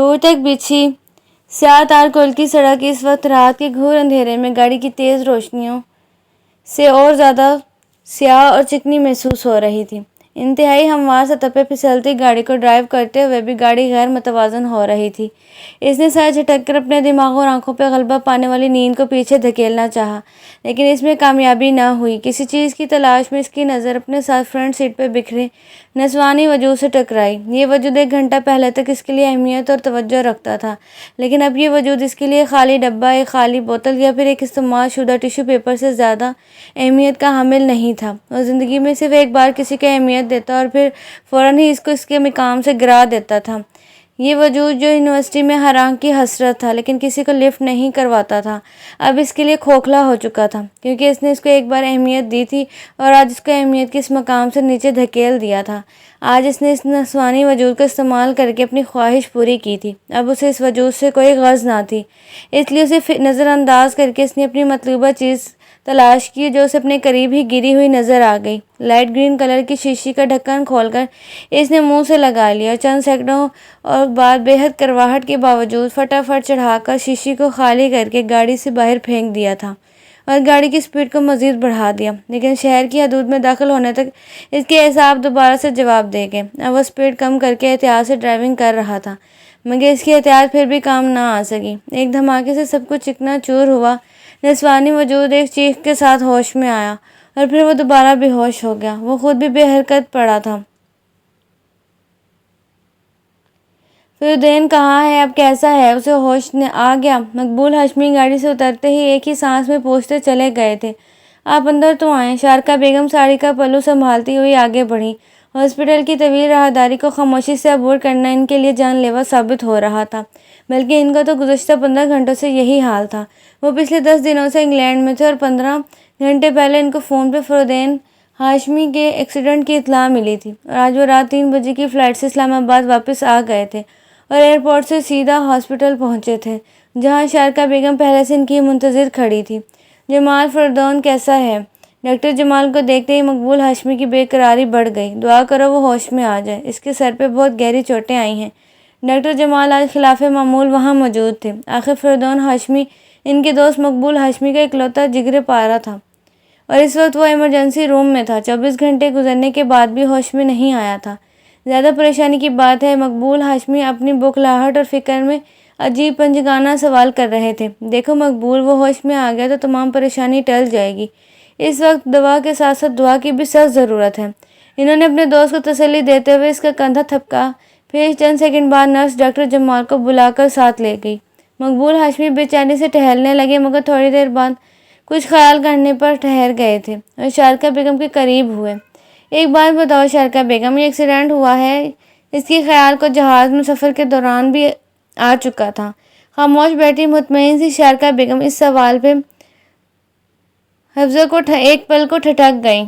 دور تک بچھی سیاہ تار کل کی سڑک اس وقت رات کے گھور اندھیرے میں گاڑی کی تیز روشنیوں سے اور زیادہ سیاہ اور چکنی محسوس ہو رہی تھی۔ انتہائی ہموار سطح پہ پھسلتی گاڑی کو ڈرائیو کرتے ہوئے بھی گاڑی غیر متوازن ہو رہی تھی۔ اس نے سر جھٹک کر اپنے دماغ اور آنکھوں پہ غلبہ پانے والی نیند کو پیچھے دھکیلنا چاہا، لیکن اس میں کامیابی نہ ہوئی۔ کسی چیز کی تلاش میں اس کی نظر اپنے ساتھ فرنٹ سیٹ پہ بکھرے نسوانی وجود سے ٹکرائی۔ یہ وجود ایک گھنٹہ پہلے تک اس کے لیے اہمیت اور توجہ رکھتا تھا، لیکن اب یہ وجود اس کے لیے ایک خالی ڈبہ، ایک خالی بوتل یا پھر ایک استعمال شدہ ٹیشو پیپر سے زیادہ اہمیت کا حامل نہیں تھا۔ وہ زندگی میں صرف ایک بار کسی کو اہمیت دیتا اور پھر فوراً ہی اس کو اس کے مقام سے گرا دیتا تھا۔ یہ وجود جو یونیورسٹی میں ہر آنکھ کی حسرت تھا لیکن کسی کو لفٹ نہیں کرواتا تھا، اب اس کے لیے کھوکھلا ہو چکا تھا، کیونکہ اس نے اس کو ایک بار اہمیت دی تھی اور آج اس کو اہمیت کے اس مقام سے نیچے دھکیل دیا تھا۔ آج اس نے اس نسوانی وجود کا استعمال کر کے اپنی خواہش پوری کی تھی۔ اب اسے اس وجود سے کوئی غرض نہ تھی، اس لیے اسے نظر انداز کر کے اس نے اپنی مطلوبہ چیز تلاش کی جو اسے اپنے قریب ہی گری ہوئی نظر آ گئی۔ لائٹ گرین کلر کی شیشی کا ڈھکن کھول کر اس نے منہ سے لگا لیا اور چند سیکنڈوں اور بعد بے حد کرواہٹ کے باوجود فٹافٹ چڑھا کر شیشی کو خالی کر کے گاڑی سے باہر پھینک دیا تھا اور گاڑی کی سپیڈ کو مزید بڑھا دیا، لیکن شہر کی حدود میں داخل ہونے تک اس کے اعصاب دوبارہ سے جواب دے گئے۔ اب وہ سپیڈ کم کر کے احتیاط سے ڈرائیونگ کر رہا تھا، مگر اس کی احتیاط پھر بھی کام نہ آ سکی۔ ایک دھماکے سے سب کچھ چکنا چور ہوا۔ نسوانی وجود ایک چیخ کے ساتھ ہوش میں آیا اور پھر وہ دوبارہ بے ہوش ہو گیا۔ وہ خود بھی بے حرکت پڑا تھا۔ فریدین کہاں ہے؟ اب کیسا ہے؟ اسے ہوش آ گیا۔ مقبول ہاشمی گاڑی سے اترتے ہی ایک ہی سانس میں پوچھتے چلے گئے تھے، آپ اندر تو آئیں۔ شارکا بیگم ساڑی کا پلو سنبھالتی ہوئی آگے بڑھی۔ ہاسپٹل کی طویل راہداری کو خاموشی سے عبور کرنا ان کے لیے جان لیوا ثابت ہو رہا تھا، بلکہ ان کا تو گزشتہ 15 گھنٹوں سے یہی حال تھا۔ وہ پچھلے 10 دنوں سے انگلینڈ میں تھے اور 15 گھنٹے پہلے ان کو فون پہ فریدین ہاشمی کے ایکسیڈنٹ کی اطلاع ملی تھی اور آج وہ رات 3 بجے کی فلائٹ سے اسلام آباد واپس آ گئے تھے اور ایئرپورٹ سے سیدھا ہاسپٹل پہنچے تھے، جہاں شارکا بیگم پہلے سے ان کی منتظر کھڑی تھی۔ جمال فریدون کیسا ہے؟ ڈاکٹر جمال کو دیکھتے ہی مقبول ہاشمی کی بے قراری بڑھ گئی۔ دعا کرو وہ ہوش میں آ جائے، اس کے سر پہ بہت گہری چوٹیں آئی ہیں۔ ڈاکٹر جمال آج خلاف معمول وہاں موجود تھے۔ آخر فریدون ہاشمی ان کے دوست مقبول ہاشمی کا اکلوتا جگر پارا تھا اور اس وقت وہ ایمرجنسی روم میں تھا۔ 24 گھنٹے گزرنے کے بعد بھی ہوش میں نہیں آیا تھا۔ زیادہ پریشانی کی بات ہے، مقبول ہاشمی اپنی بوکھلاہٹ اور فکر میں عجیب پنجگانہ سوال کر رہے تھے۔ دیکھو مقبول، وہ ہوش میں آ گیا تو تمام پریشانی ٹل جائے گی۔ اس وقت دوا کے ساتھ ساتھ دعا کی بھی سخت ضرورت ہے۔ انہوں نے اپنے دوست کو تسلی دیتے ہوئے اس کا کندھا تھپکا۔ پھر چند سیکنڈ بعد نرس ڈاکٹر جمال کو بلا کر ساتھ لے گئی۔ مقبول ہاشمی بے چینی سے ٹہلنے لگے، مگر تھوڑی دیر بعد کچھ خیال کرنے پر ٹھہر گئے تھے اور شارکا بیگم کے قریب ہوئے۔ ایک بات بتاؤ شارکا بیگم، یہ ایکسیڈنٹ ہوا ہے؟ اس کی خیال کو جہاز میں سفر کے دوران بھی آ چکا تھا۔ خاموش بیٹھی مطمئن سی شارکا بیگم اس سوال پہ حفظہ کو ایک پل کو ٹھٹک گئیں۔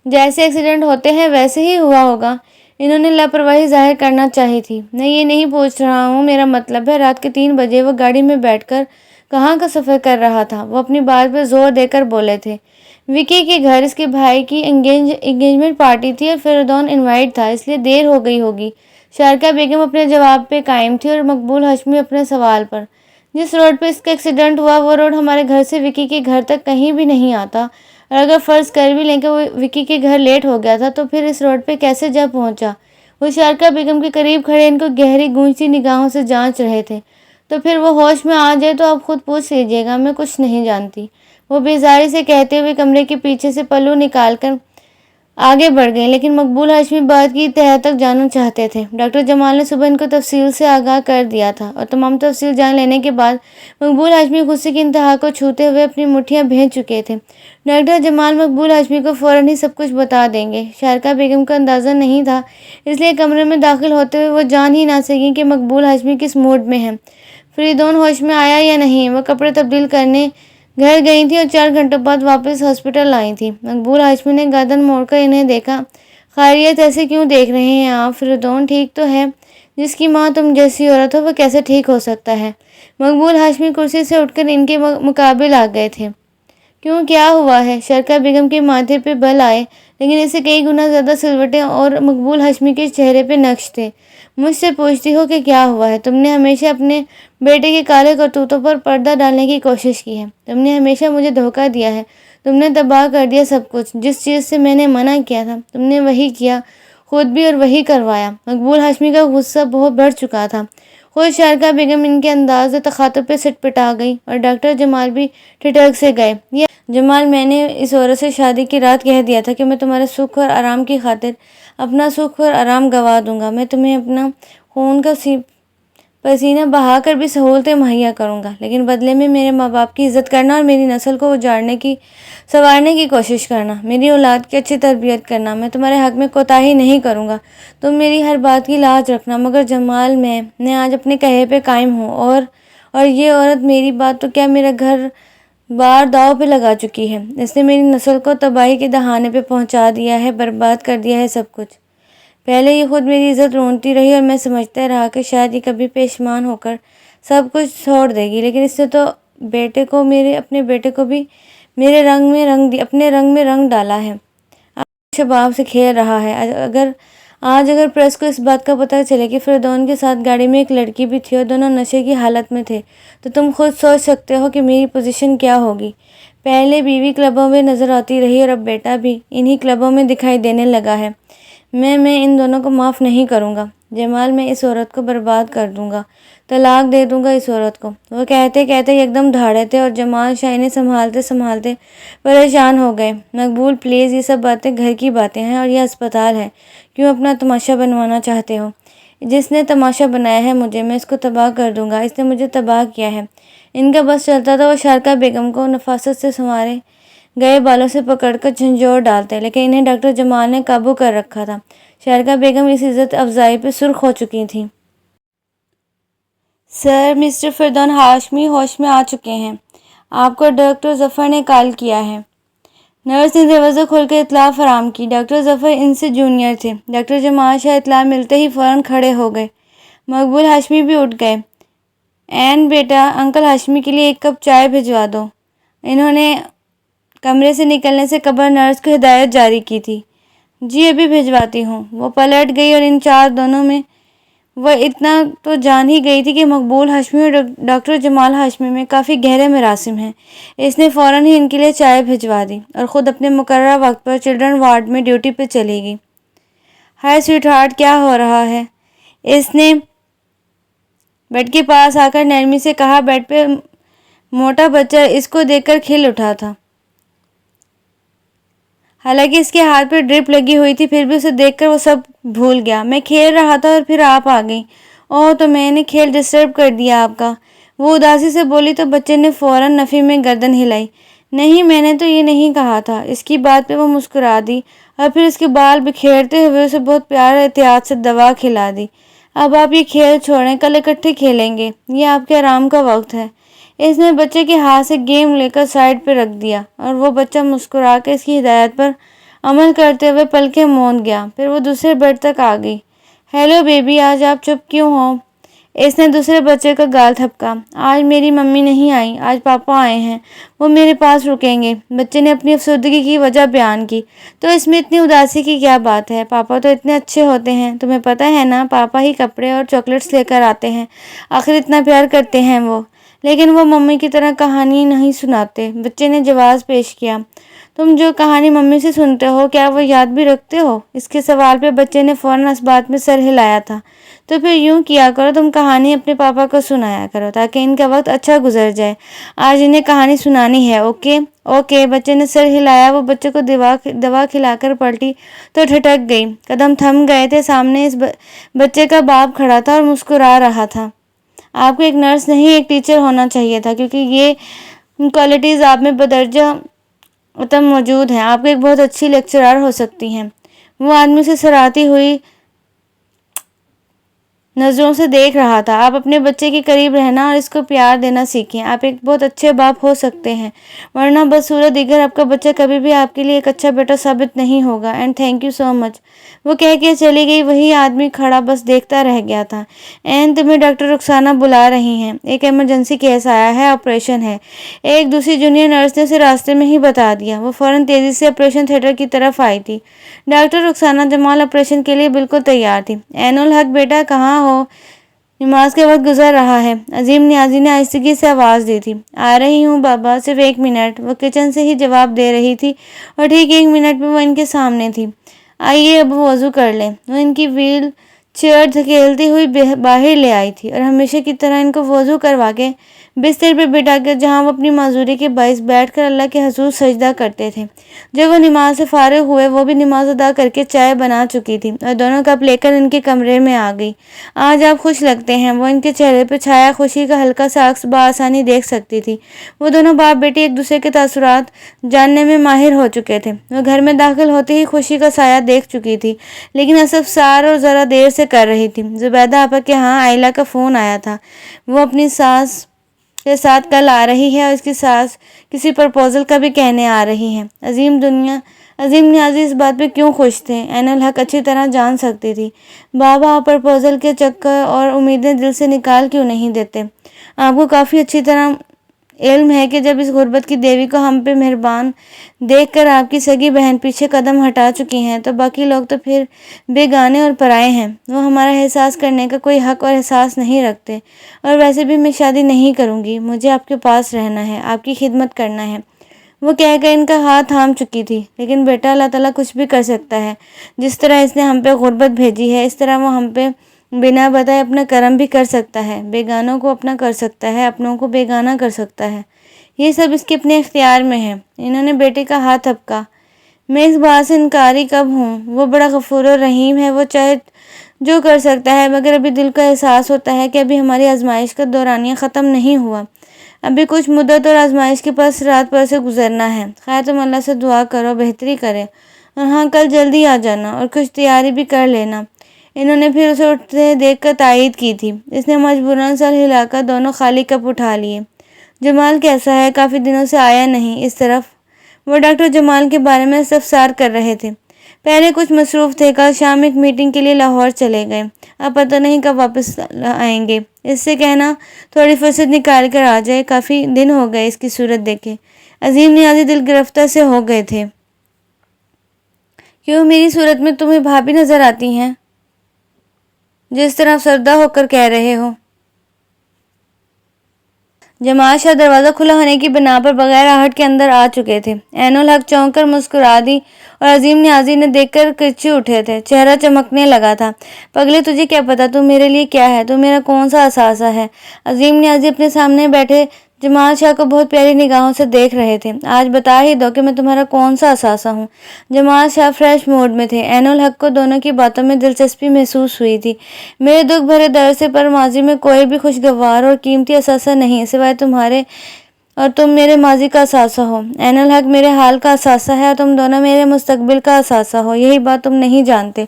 جیسے ایکسیڈنٹ ہوتے ہیں ویسے ہی ہوا ہوگا۔ انہوں نے لاپرواہی ظاہر کرنا چاہی تھی۔ میں یہ نہیں پوچھ رہا ہوں، میرا مطلب ہے رات کے 3 بجے وہ گاڑی میں بیٹھ کر کہاں کا سفر کر رہا تھا؟ وہ اپنی بات پہ زور دے کر بولے تھے۔ وکی کے گھر، اس کے بھائی کی انگیجمنٹ پارٹی تھی اور فریدون انوائٹ تھا، اس لیے دیر ہو گئی ہوگی۔ شارکا بیگم اپنے جواب پہ قائم تھی اور مقبول ہاشمی اپنے سوال پر۔ جس روڈ پہ اس کا ایکسیڈنٹ ہوا وہ روڈ ہمارے گھر سے وکی کے گھر تک کہیں بھی نہیں آتا، اور اگر فرض کر بھی لیں کہ وہ وکی کے گھر لیٹ ہو گیا تھا تو پھر اس روڈ پہ کیسے جا پہنچا؟ وہ شارکا بیگم کے قریب کھڑے ان کو گہری گونجتی نگاہوں سے جانچ رہے تھے۔ تو پھر وہ ہوش میں آ جائے تو آپ خود پوچھ لیجیے گا، میں کچھ نہیں جانتی، وہ بیزاری سے کہتے ہوئے کمرے کے پیچھے سے پلو نکال کر آگے بڑھ گئیں، لیکن مقبول ہاشمی بات کی تہہ تک جاننا چاہتے تھے۔ ڈاکٹر جمال نے صبح ان کو تفصیل سے آگاہ کر دیا تھا اور تمام تفصیل جان لینے کے بعد مقبول ہاشمی غصے کی انتہا کو چھوتے ہوئے اپنی مٹھیاں بھیج چکے تھے۔ ڈاکٹر جمال مقبول ہاشمی کو فوراً ہی سب کچھ بتا دیں گے۔ شارکا بیگم کو اندازہ نہیں تھا، اس لیے کمرے میں داخل ہوتے ہوئے وہ جان ہی نہ سکیں کہ مقبول ہاشمی کس موڈ میں ہیں۔ فریدون ہوش میں آیا یا نہیں؟ وہ کپڑے تبدیل کرنے گھر گئی تھیں اور 4 گھنٹوں بعد واپس ہاسپٹل آئی تھیں۔ مقبول ہاشمی نے گردن موڑ کر انہیں دیکھا۔ خیریت؟ ایسے کیوں دیکھ رہے ہیں آپ؟ فریدون ٹھیک تو ہے، جس کی ماں تم جیسی عورت ہو وہ کیسے ٹھیک ہو سکتا ہے؟ مقبول ہاشمی کرسی سے اٹھ کر ان کے مقابل آ گئے تھے۔ کیوں، کیا ہوا ہے؟ شرکا بیگم کے ماتھے پہ بل آئے، لیکن اس سے کئی گنا زیادہ سلوٹے اور مقبول ہاشمی کے چہرے پہ نقش تھے۔ مجھ سے پوچھتی ہو کہ کیا ہوا ہے؟ تم نے ہمیشہ اپنے بیٹے کے کالے کرتوتوں پر پردہ ڈالنے کی کوشش کی ہے۔ تم نے ہمیشہ مجھے دھوکہ دیا ہے۔ تم نے تباہ کر دیا سب کچھ۔ جس چیز سے میں نے منع کیا تھا تم نے وہی کیا، خود بھی اور وہی کروایا۔ مقبول ہاشمی کا غصہ بہت بڑھ چکا تھا۔ خود شارکا بیگم ان کے انداز تخاطب پہ سٹ پٹا گئی اور ڈاکٹر جمال بھی ٹھٹک سے گئے۔ جمال، میں نے اس عورت سے شادی کی رات کہہ دیا تھا کہ میں تمہارے سکھ اور آرام کی خاطر اپنا سکھ اور آرام گنوا دوں گا۔ میں تمہیں اپنا خون کا پسینہ بہا کر بھی سہولتیں مہیا کروں گا، لیکن بدلے میں میرے ماں باپ کی عزت کرنا اور میری نسل کو سنوارنے کی کوشش کرنا، میری اولاد کی اچھی تربیت کرنا۔ میں تمہارے حق میں کوتاہی نہیں کروں گا، تم میری ہر بات کی لاج رکھنا۔ مگر جمال، میں آج اپنے کہے پہ قائم ہوں اور یہ عورت میری بات تو کیا میرا گھر بار داؤ پہ لگا چکی ہے۔ اس نے میری نسل کو تباہی کے دہانے پہ پہنچا دیا ہے، برباد کر دیا ہے سب کچھ۔ پہلے یہ خود میری عزت رونتی رہی اور میں سمجھتا رہا کہ شاید یہ کبھی پیشمان ہو کر سب کچھ چھوڑ دے گی، لیکن اس نے تو اپنے بیٹے کو بھی اپنے رنگ میں رنگ ڈالا ہے، شباب سے کھیل رہا ہے۔ اگر پریس کو اس بات کا پتہ چلے کہ فردون کے ساتھ گاڑی میں ایک لڑکی بھی تھی اور دونوں نشے کی حالت میں تھے، تو تم خود سوچ سکتے ہو کہ میری پوزیشن کیا ہوگی۔ پہلے بیوی کلبوں میں نظر آتی رہی اور اب بیٹا بھی انہی کلبوں میں دکھائی دینے لگا ہے۔ میں ان دونوں کو معاف نہیں کروں گا۔ جمال، میں اس عورت کو برباد کر دوں گا، طلاق دے دوں گا اس عورت کو۔ وہ کہتے یکدم دھاڑے تھے اور جمال شاہ انہیں سنبھالتے پریشان ہو گئے۔ مقبول، پلیز، یہ سب باتیں گھر کی باتیں ہیں اور یہ ہسپتال ہے، کیوں اپنا تماشا بنوانا چاہتے ہو؟ جس نے تماشا بنایا ہے مجھے، میں اس کو تباہ کر دوں گا۔ اس نے مجھے تباہ کیا ہے۔ ان کا بس چلتا تھا وہ شارکا بیگم کو نفاست سے سنوارے گئے بالوں سے پکڑ کر جھنجھوڑ ڈالتے، لیکن انہیں ڈاکٹر جمال نے قابو کر رکھا تھا۔ شارکا بیگم اس عزت افزائی پہ سرخ ہو چکی تھیں۔ سر، مسٹر فردون ہاشمی ہوش میں آ چکے ہیں، آپ کو ڈاکٹر ظفر نے کال کیا ہے۔ نرس نے دروازہ کھول کر اطلاع فراہم کی۔ ڈاکٹر ظفر ان سے جونیئر تھے۔ ڈاکٹر جمال شاہ اطلاع ملتے ہی فوراً کھڑے ہو گئے۔ مقبول ہاشمی بھی اٹھ گئے۔ بیٹا، انکل ہاشمی کے لیے ایک کپ چائے بھجوا دو۔ انہوں نے کمرے سے نکلنے سے قبل نرس کو ہدایت جاری کی تھی۔ جی، ابھی بھجواتی ہوں۔ وہ پلٹ گئی اور ان دونوں میں وہ اتنا تو جان ہی گئی تھی کہ مقبول ہاشمی اور ڈاکٹر جمال ہاشمی میں کافی گہرے مراسم ہیں۔ اس نے فوراً ہی ان کے لیے چائے بھجوا دی اور خود اپنے مقررہ وقت پر چلڈرن وارڈ میں ڈیوٹی پہ چلی گئی۔ ہائے سویٹ ہارٹ، کیا ہو رہا ہے؟ اس نے بیڈ کے پاس آ کر نرمی سے کہا۔ بیڈ پہ موٹا بچہ اس کو دیکھ کر کھل اٹھا تھا۔ حالانکہ اس کے ہاتھ پہ ڈرپ لگی ہوئی تھی، پھر بھی اسے دیکھ کر وہ سب بھول گیا۔ میں کھیل رہا تھا اور پھر آپ آ گئی۔ اوہ، تو میں نے کھیل ڈسٹرب کر دیا آپ کا؟ وہ اداسی سے بولی تو بچے نے فوراً نفی میں گردن ہلائی۔ نہیں، میں نے تو یہ نہیں کہا تھا۔ اس کی بات پہ وہ مسکرا دی اور پھر اس کے بال بکھیرتے ہوئے اسے بہت پیار اور احتیاط سے دوا کھلا دی۔ اب آپ یہ کھیل چھوڑیں، کل اکٹھے کھیلیں گے، یہ آپ کے آرام کا وقت ہے۔ اس نے بچے کے ہاتھ سے گیم لے کر سائڈ پہ رکھ دیا اور وہ بچہ مسکرا کے اس کی ہدایت پر عمل کرتے ہوئے پلکیں موند گیا۔ پھر وہ دوسرے بیڈ تک آ گئی۔ ہیلو بیبی، آج آپ چپ کیوں ہو؟ اس نے دوسرے بچے کا گال تھپکا۔ آج میری ممی نہیں آئی، آج پاپا آئے ہیں، وہ میرے پاس رکیں گے۔ بچے نے اپنی افسردگی کی وجہ بیان کی۔ تو اس میں اتنی اداسی کی کیا بات ہے؟ پاپا تو اتنے اچھے ہوتے ہیں، تمہیں پتہ ہے نا، پاپا ہی کپڑے اور چاکلیٹس لے کر آتے ہیں، آخر اتنا پیار کرتے ہیں وہ۔ لیکن وہ ممی کی طرح کہانی نہیں سناتے، بچے نے جواز پیش کیا۔ تم جو کہانی ممی سے سنتے ہو، کیا وہ یاد بھی رکھتے ہو؟ اس کے سوال پہ بچے نے فوراً اس بات میں سر ہلایا تھا۔ تو پھر یوں کیا کرو، تم کہانی اپنے پاپا کو سنایا کرو تاکہ ان کا وقت اچھا گزر جائے۔ آج انہیں کہانی سنانی ہے، اوکے؟ اوکے، بچے نے سر ہلایا۔ وہ بچے کو دوا کھلا کر پلٹی تو ٹھٹک گئی۔ قدم تھم گئے تھے۔ سامنے اس بچے کا باپ کھڑا تھا اور مسکرا رہا تھا۔ آپ کو ایک نرس نہیں، ایک ٹیچر ہونا چاہیے تھا، کیونکہ یہ کوالٹیز آپ میں بدرجہ اتم موجود ہیں۔ آپ کو ایک بہت اچھی لیکچرر ہو سکتی ہیں۔ وہ آدمی سے سراتی ہوئی نظروں سے دیکھ رہا تھا۔ آپ اپنے بچے کے قریب رہنا اور اس کو پیار دینا سیکھیں۔ آپ ایک بہت اچھے باپ ہو سکتے ہیں، ورنہ بدصورت دیگر آپ کا بچہ کبھی بھی آپ کے لیے ایک اچھا بیٹا ثابت نہیں ہوگا۔ اینڈ تھینک یو سو مچ۔ وہ کہہ کے چلی گئی۔ وہی آدمی کھڑا بس دیکھتا رہ گیا تھا۔ تمہیں ڈاکٹر رخسانہ بلا رہی ہیں، ایک ایمرجنسی کیس آیا ہے، آپریشن ہے۔ ایک دوسری جونیئر نرس نے اسے راستے میں ہی بتا دیا۔ وہ فوراً تیزی سے آپریشن تھیٹر کی طرف آئی تھی۔ ڈاکٹر رخسانہ جمال آپریشن کے لیے بالکل تیار تھی۔ عین الحق بیٹا کہاں ہو؟ نماز کے وقت گزر رہا ہے، عظیم نیازی نے آہستگی سے آواز دی تھی۔ آ رہی ہوں بابا، صرف 1 منٹ۔ وہ کچن سے ہی جواب دے رہی تھی اور ٹھیک 1 منٹ میں وہ ان کے سامنے تھی۔ آئیے اب وضو کر لیں۔ وہ ان کی ویل چیئر دھکیلتی ہوئی باہر لے آئی تھی اور ہمیشہ کی طرح ان کو وضو کروا کے بستر پہ بٹھا کر جہاں وہ اپنی معذوری کے باعث بیٹھ کر اللہ کے حضور سجدہ کرتے تھے۔ جب وہ نماز سے فارغ ہوئے، وہ بھی نماز ادا کر کے چائے بنا چکی تھی اور دونوں کپ لے کر ان کے کمرے میں آ گئی۔ آج آپ خوش لگتے ہیں، وہ ان کے چہرے پہ چھایا خوشی کا ہلکا سا عکس بآسانی دیکھ سکتی تھی۔ وہ دونوں باپ بیٹی ایک دوسرے کے تاثرات جاننے میں ماہر ہو چکے تھے۔ وہ گھر میں داخل ہوتے ہی خوشی کا سایہ دیکھ چکی تھی، لیکن استفسار اور ذرا دیر سے کر رہی تھی۔ زبیدہ آپا کے ہاں آئلہ کا فون آیا تھا۔ وہ اپنی ساس کے ساتھ کل آ رہی ہے اور اس کی ساس کسی پرپوزل کا بھی کہنے آ رہی ہے۔ عظیم نیازی اس بات پہ کیوں خوش تھے، عین الحق اچھی طرح جان سکتی تھی۔ بابا آپ پرپوزل کے چکر اور امیدیں دل سے نکال کیوں نہیں دیتے؟ آپ کو کافی اچھی طرح علم ہے کہ جب اس غربت کی دیوی کو ہم پہ مہربان دیکھ کر آپ کی سگی بہن پیچھے قدم ہٹا چکی ہیں تو باقی لوگ تو پھر بیگانے اور پرائے ہیں۔ وہ ہمارا احساس کرنے کا کوئی حق اور احساس نہیں رکھتے، اور ویسے بھی میں شادی نہیں کروں گی۔ مجھے آپ کے پاس رہنا ہے، آپ کی خدمت کرنا ہے۔ وہ کہہ کر ان کا ہاتھ تھام چکی تھی۔ لیکن بیٹا، اللہ تعالیٰ کچھ بھی کر سکتا ہے۔ جس طرح اس نے ہم پہ غربت بھیجی ہے، اس طرح وہ ہم پہ بنا بتائے اپنا کرم بھی کر سکتا ہے۔ بیگانوں کو اپنا کر سکتا ہے، اپنوں کو بیگانہ کر سکتا ہے۔ یہ سب اس کے اپنے اختیار میں ہے۔ انہوں نے بیٹے کا ہاتھ تھپکا۔ میں اس بات سے انکاری کب ہوں؟ وہ بڑا غفور و رحیم ہے، وہ چاہے جو کر سکتا ہے، مگر ابھی دل کو احساس ہوتا ہے کہ ابھی ہماری آزمائش کا دورانیہ ختم نہیں ہوا۔ ابھی کچھ مدت اور آزمائش کے پاس رات پر سے گزرنا ہے۔ خیر تم اللہ سے دعا کرو بہتری کرے، اور ہاں کل جلدی آ جانا اور کچھ تیاری بھی کر لینا۔ انہوں نے پھر اسے اٹھتے دیکھ کر تائید کی تھی۔ اس نے مجبوراً سر ہلا کر دونوں خالی کپ اٹھا لیے۔ جمال کیسا ہے؟ کافی دنوں سے آیا نہیں اس طرف۔ وہ ڈاکٹر جمال کے بارے میں استفسار کر رہے تھے۔ پہلے کچھ مصروف تھے، کل شام ایک میٹنگ کے لیے لاہور چلے گئے، اب پتہ نہیں کب واپس آئیں گے۔ اس سے کہنا تھوڑی فرصت نکال کر آ جائے، کافی دن ہو گئے اس کی صورت دیکھے۔ عظیم نیازی دل گرفتہ سے ہو گئے تھے۔ کیوں میری صورت میں تمہیں بھابھی نظر آتی ہیں؟ جس طرح افسردہ ہو کر کہہ رہے ہو۔ جمال شاہ دروازہ کھلا ہونے کی بنا پر بغیر آہٹ کے اندر آ چکے تھے۔ عین الحق چونک کر مسکرا دی اور عظیم نیازی نے دیکھ کر کرچی اٹھے تھے۔ چہرہ چمکنے لگا تھا۔ پگلے تجھے کیا پتا تو میرے لیے کیا ہے، تو میرا کون سا اثاثہ ہے؟ عظیم نیازی اپنے سامنے بیٹھے جمال شاہ کو بہت پیاری نگاہوں سے دیکھ رہے تھے۔ آج بتا ہی دو کہ میں تمہارا کون سا اثاثہ ہوں۔ جمال شاہ فریش موڈ میں تھے۔ عین الحق کو دونوں کی باتوں میں دلچسپی محسوس ہوئی تھی۔ میرے دکھ بھرے در سے پر ماضی میں کوئی بھی خوشگوار اور قیمتی اثاثہ نہیں سوائے تمہارے، اور تم میرے ماضی کا اثاثہ ہو۔ عین الحق میرے حال کا اثاثہ ہے اور تم دونوں میرے مستقبل کا اثاثہ ہو۔ یہی بات تم نہیں جانتے۔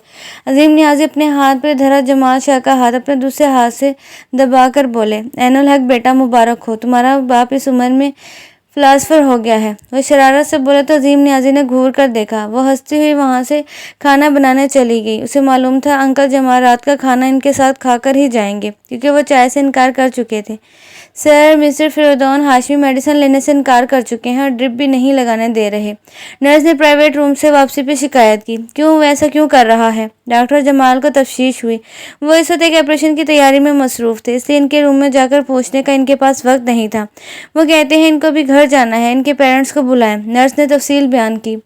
عظیم نیازی اپنے ہاتھ پہ دھرا جمال شاہ کا ہاتھ اپنے دوسرے ہاتھ سے دبا کر بولے، عین الحق بیٹا مبارک ہو، تمہارا باپ اس عمر میں فلاسفر ہو گیا ہے۔ وہ شرارت سے بولے تو عظیم نیازی نے گھور کر دیکھا۔ وہ ہنستی ہوئی وہاں سے کھانا بنانے چلی گئی۔ اسے معلوم تھا انکل جمال رات کا کھانا ان کے ساتھ کھا کر ہی جائیں گے، کیونکہ وہ چائے سے انکار کر چکے تھے۔ سر مسٹر فریدون ہاشمی میڈیسن لینے سے انکار کر چکے ہیں اور ڈرپ بھی نہیں لگانے دے رہے۔ نرس نے پرائیویٹ روم سے واپسی پہ شکایت کی۔ کیوں؟ وہ ایسا کیوں کر رہا ہے؟ ڈاکٹر جمال کو تشویش ہوئی۔ وہ اس وقت ایک آپریشن کی تیاری میں مصروف تھے، اس لیے ان کے روم میں جا کر پوچھنے کا ان کے پاس وقت نہیں تھا۔ وہ کہتے ہیں ان کو بھی گھر جانا ہے، ان کے پیرنٹس کو بلائیں۔ نرس نے تفصیل بیان کی۔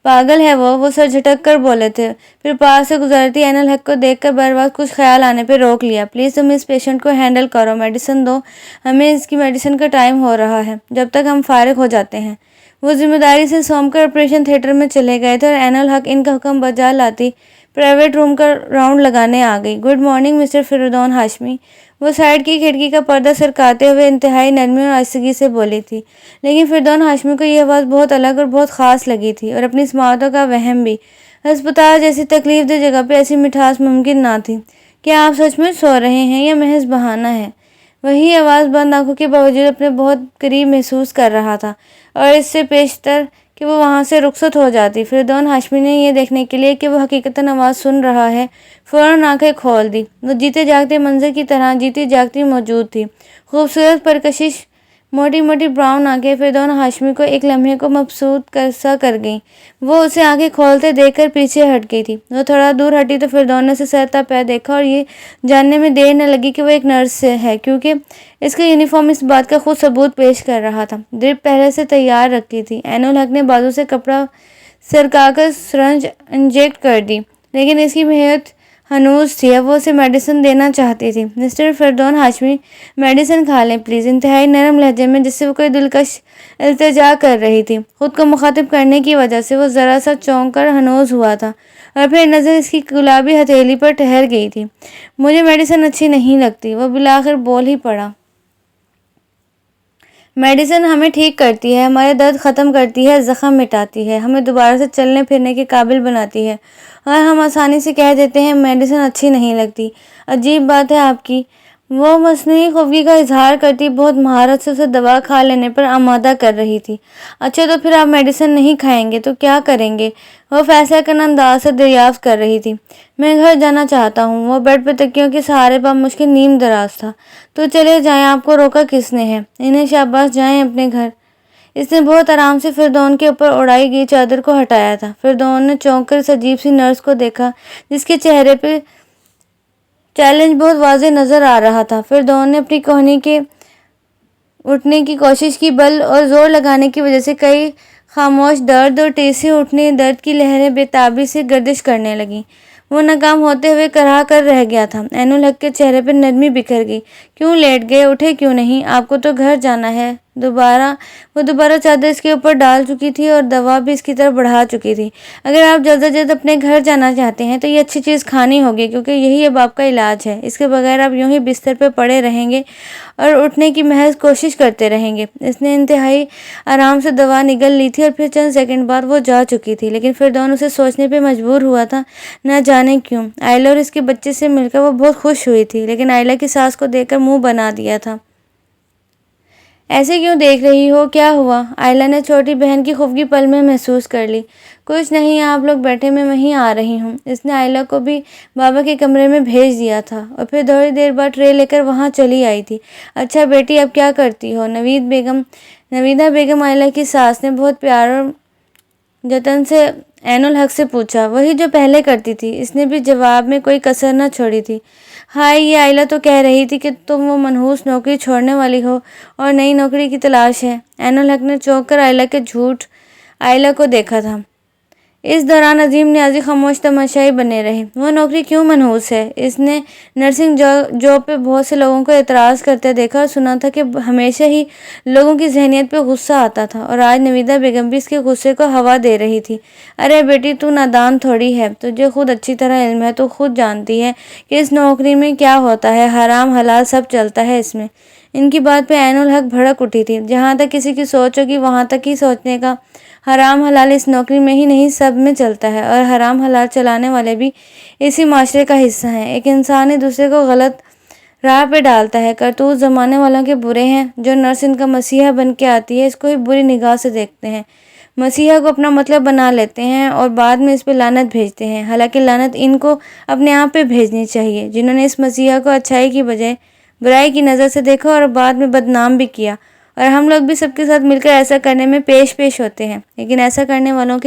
پاگل ہے وہ سر جھٹک کر بولے تھے۔ پھر پاس سے گزرتی عین الحق کو دیکھ کر بروقت کچھ خیال آنے پہ روک لیا۔ پلیز تم اس پیشنٹ کو ہینڈل کرو، میڈیسن دو، ہمیں اس کی میڈیسن کا ٹائم ہو رہا ہے، جب تک ہم فارغ ہو جاتے ہیں۔ وہ ذمہ داری سے سونپ کر آپریشن تھیٹر میں چلے گئے تھے اور عین الحق ان کا حکم بجا لاتی پرائیویٹ روم کا راؤنڈ لگانے آ گئی۔ گڈ مارننگ مسٹر فریدون ہاشمی، وہ سائڈ کی کھڑکی کا پردہ سرکاتے ہوئے انتہائی نرمی اور آہستگی سے بولی تھی، لیکن فریدون ہاشمی کو یہ آواز بہت الگ اور بہت خاص لگی تھی، اور اپنی سماعتوں کا وہم بھی۔ ہسپتال جیسی تکلیف دہ جگہ پہ ایسی مٹھاس ممکن نہ تھی۔ کیا آپ سچ میں سو رہے ہیں یا محض بہانہ ہے؟ وہی آواز بند آنکھوں کے باوجود اپنے بہت قریب محسوس کر رہا تھا، اور اس سے پیشتر کہ وہ وہاں سے رخصت ہو جاتی، فردون ہاشمی نے یہ دیکھنے کے لیے کہ وہ حقیقتاً آواز سن رہا ہے فوراً آنکھیں کھول دی۔ وہ جیتے جاگتے منظر کی طرح جیتی جاگتی موجود تھی۔ خوبصورت پرکشش موٹی موٹی براؤن آنکھیں فردون ہاشمی کو ایک لمحے کو مبسوط سا کر گئیں۔ وہ اسے آنکھیں کھولتے دیکھ کر پیچھے ہٹ گئی تھی۔ وہ تھوڑا دور ہٹی تو فردون نے اسے سرتا پیر دیکھا، اور یہ جاننے میں دیر نہ لگی کہ وہ ایک نرس ہے، کیونکہ اس کا یونیفارم اس بات کا خود ثبوت پیش کر رہا تھا۔ ڈرپ پہلے سے تیار رکھی تھی۔ عین الحق نے بازو سے کپڑا سرکا کر سرنج انجیکٹ کر دی، لیکن اس کی محنت ہنوز تھی۔ اب وہ اسے میڈیسن دینا چاہتی تھی۔ مسٹر فردون ہاشمی، میڈیسن کھا لیں پلیز، انتہائی نرم لہجے میں، جس سے وہ کوئی دلکش التجا کر رہی تھی۔ خود کو مخاطب کرنے کی وجہ سے وہ ذرا سا چونک کر ہنوز ہوا تھا، اور پھر نظر اس کی گلابی ہتھیلی پر ٹھہر گئی تھی۔ مجھے میڈیسن اچھی نہیں لگتی، وہ بالآخر بول ہی پڑا۔ میڈیسن ہمیں ٹھیک کرتی ہے، ہمارے درد ختم کرتی ہے، زخم مٹاتی ہے، ہمیں دوبارہ سے چلنے پھرنے کے قابل بناتی ہے، اور ہم آسانی سے کہہ دیتے ہیں میڈیسن اچھی نہیں لگتی۔ عجیب بات ہے آپ کی، وہ مصنوعی خفگی کا اظہار کرتی بہت مہارت سے اسے دوا کھا لینے پر آمادہ کر رہی تھی۔ اچھا تو پھر آپ میڈیسن نہیں کھائیں گے تو کیا کریں گے؟ وہ فیصلہ کنن انداز سے دریافت کر رہی تھی۔ میں گھر جانا چاہتا ہوں۔ وہ بیڈ پہ تکیوں کے سہارے پا مشکل نیم دراز تھا۔ تو چلے جائیں، آپ کو روکا کس نے ہے؟ انہیں شاباش، جائیں اپنے گھر۔ اس نے بہت آرام سے فردون کے اوپر اڑائی گئی چادر کو ہٹایا تھا۔ فردون نے چونک کر اس عجیب سی نرس کو دیکھا، جس کے چہرے پہ چیلنج بہت واضح نظر آ رہا تھا۔ فردون نے اپنی کوہنی کے اٹھنے کی کوشش کی، بل اور زور لگانے کی وجہ سے کئی خاموش درد اور ٹیسے اٹھنے درد کی لہریں بے تابی سے گردش کرنے لگیں۔ وہ ناکام ہوتے ہوئے کرا کر رہ گیا تھا۔ عین الحق کے چہرے پر نرمی بکھر گئی۔ کیوں لیٹ گئے؟ اٹھے کیوں نہیں؟ آپ کو تو گھر جانا ہے۔ وہ دوبارہ چادر اس کے اوپر ڈال چکی تھی اور دوا بھی اس کی طرف بڑھا چکی تھی۔ اگر آپ جلد از جلد اپنے گھر جانا چاہتے ہیں تو یہ اچھی چیز کھانی ہوگی، کیونکہ یہی اب آپ کا علاج ہے۔ اس کے بغیر آپ یوں ہی بستر پہ پڑے رہیں گے اور اٹھنے کی محض کوشش کرتے رہیں گے۔ اس نے انتہائی آرام سے دوا نگل لی تھی، اور پھر چند سیکنڈ بعد وہ جا چکی تھی، لیکن فردون اسے سوچنے پہ مجبور ہوا تھا، نہ جانے کیوں۔ آئلہ اور اس کے بچے سے مل کر وہ بہت خوش ہوئی تھی، لیکن آئلہ کی ساس کو دیکھ کر منہ بنا دیا تھا۔ ایسے کیوں دیکھ رہی ہو؟ کیا ہوا؟ آئلہ نے چھوٹی بہن کی خفگی پل میں محسوس کر لی۔ کچھ نہیں، آپ لوگ بیٹھے، میں وہیں آ رہی ہوں۔ اس نے آئلہ کو بھی بابا کے کمرے میں بھیج دیا تھا، اور پھر تھوڑی دیر بعد ٹرے لے کر وہاں چلی آئی تھی۔ اچھا بیٹی، اب کیا کرتی ہو؟ نویدہ بیگم، آئلہ کی ساس نے بہت پیار اور جتن سے عین الحق سے پوچھا۔ وہی جو پہلے کرتی تھی، اس نے بھی جواب میں کوئی کسر نہ چھوڑی تھی۔ ہائے، یہ آئلہ تو کہہ رہی تھی کہ تم وہ منحوس نوکری چھوڑنے والی ہو اور نئی نوکری کی تلاش ہے۔ عین الحق نے چونک کر آئلہ کے جھوٹ آئلہ کو دیکھا تھا۔ اس دوران عظیم نیازی خاموش تماشائی بنے رہے۔ وہ نوکری کیوں منحوس ہے؟ اس نے نرسنگ جاب پہ بہت سے لوگوں کو اعتراض کرتے دیکھا اور سنا تھا کہ ہمیشہ ہی لوگوں کی ذہنیت پہ غصہ آتا تھا، اور آج نویدہ بیگم بھی اس کے غصے کو ہوا دے رہی تھی۔ ارے بیٹی، تو نادان تھوڑی ہے، تجھے خود اچھی طرح علم ہے، تو خود جانتی ہے کہ اس نوکری میں کیا ہوتا ہے، حرام حلال سب چلتا ہے اس میں۔ ان کی بات پہ عین الحق بھڑک اٹھی تھی۔ جہاں تک کسی کی سوچ ہوگی وہاں تک ہی سوچنے کا۔ حرام حلال اس نوکری میں ہی نہیں، سب میں چلتا ہے، اور حرام حلال چلانے والے بھی اسی معاشرے کا حصہ ہیں۔ ایک انسان ہی دوسرے کو غلط راہ پہ ڈالتا ہے۔ کرتوت زمانے والوں کے برے ہیں۔ جو نرس ان کا مسیحا بن کے آتی ہے، اس کو ہی بری نگاہ سے دیکھتے ہیں، مسیحا کو اپنا مطلب بنا لیتے ہیں، اور بعد میں اس پہ لعنت بھیجتے ہیں۔ حالانکہ لعنت ان کو اپنے آپ پہ بھیجنی چاہیے، جنہوں نے اس مسیحا کو اچھائی کی بجائے برائی کی نظر سے دیکھا اور بعد میں بدنام بھی کیا۔ اور ہم لوگ بھی سب کے ساتھ مل کر ایسا کرنے میں پیش ہوتے ہیں، لیکن ایسا کرنے والوں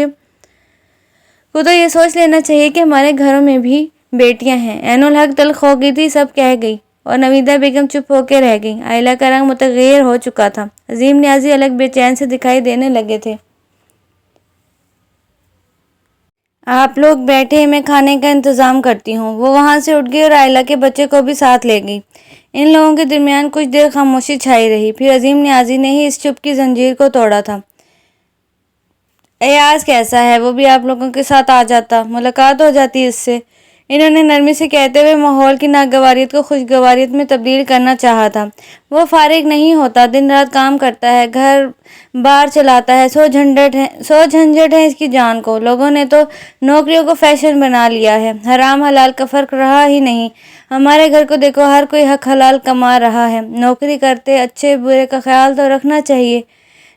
کو تو یہ سوچ لینا چاہیے کہ ہمارے گھروں میں بھی بیٹیاں ہیں۔ عین الحق تلخ ہو گئی تھی، سب کہہ گئی، اور نویدہ بیگم چپ ہو کے رہ گئی۔ آئلہ کا رنگ متغیر ہو چکا تھا۔ عظیم نیازی الگ بے چین سے دکھائی دینے لگے تھے۔ آپ لوگ بیٹھے، میں کھانے کا انتظام کرتی ہوں۔ وہ وہاں سے اٹھ گئی اور آئلہ کے بچے کو بھی ساتھ لے گئی۔ ان لوگوں کے درمیان کچھ دیر خاموشی چھائی رہی، پھر عظیم نیازی نے ہی اس چپ کی زنجیر کو توڑا تھا۔ ایاز کیسا ہے؟ وہ بھی آپ لوگوں کے ساتھ آ جاتا، ملاقات ہو جاتی اس سے۔ انہوں نے نرمی سے کہتے ہوئے ماحول کی ناگواریت کو خوشگواریت میں تبدیل کرنا چاہا تھا۔ وہ فارغ نہیں ہوتا، دن رات کام کرتا ہے، گھر بار چلاتا ہے، سو جھنجھٹ ہے اس کی جان کو۔ لوگوں نے تو نوکریوں کو فیشن بنا لیا ہے، حرام حلال کا فرق رہا ہی نہیں۔ ہمارے گھر کو دیکھو، ہر کوئی حق حلال کما رہا ہے، نوکری کرتے، اچھے برے کا خیال تو رکھنا چاہیے۔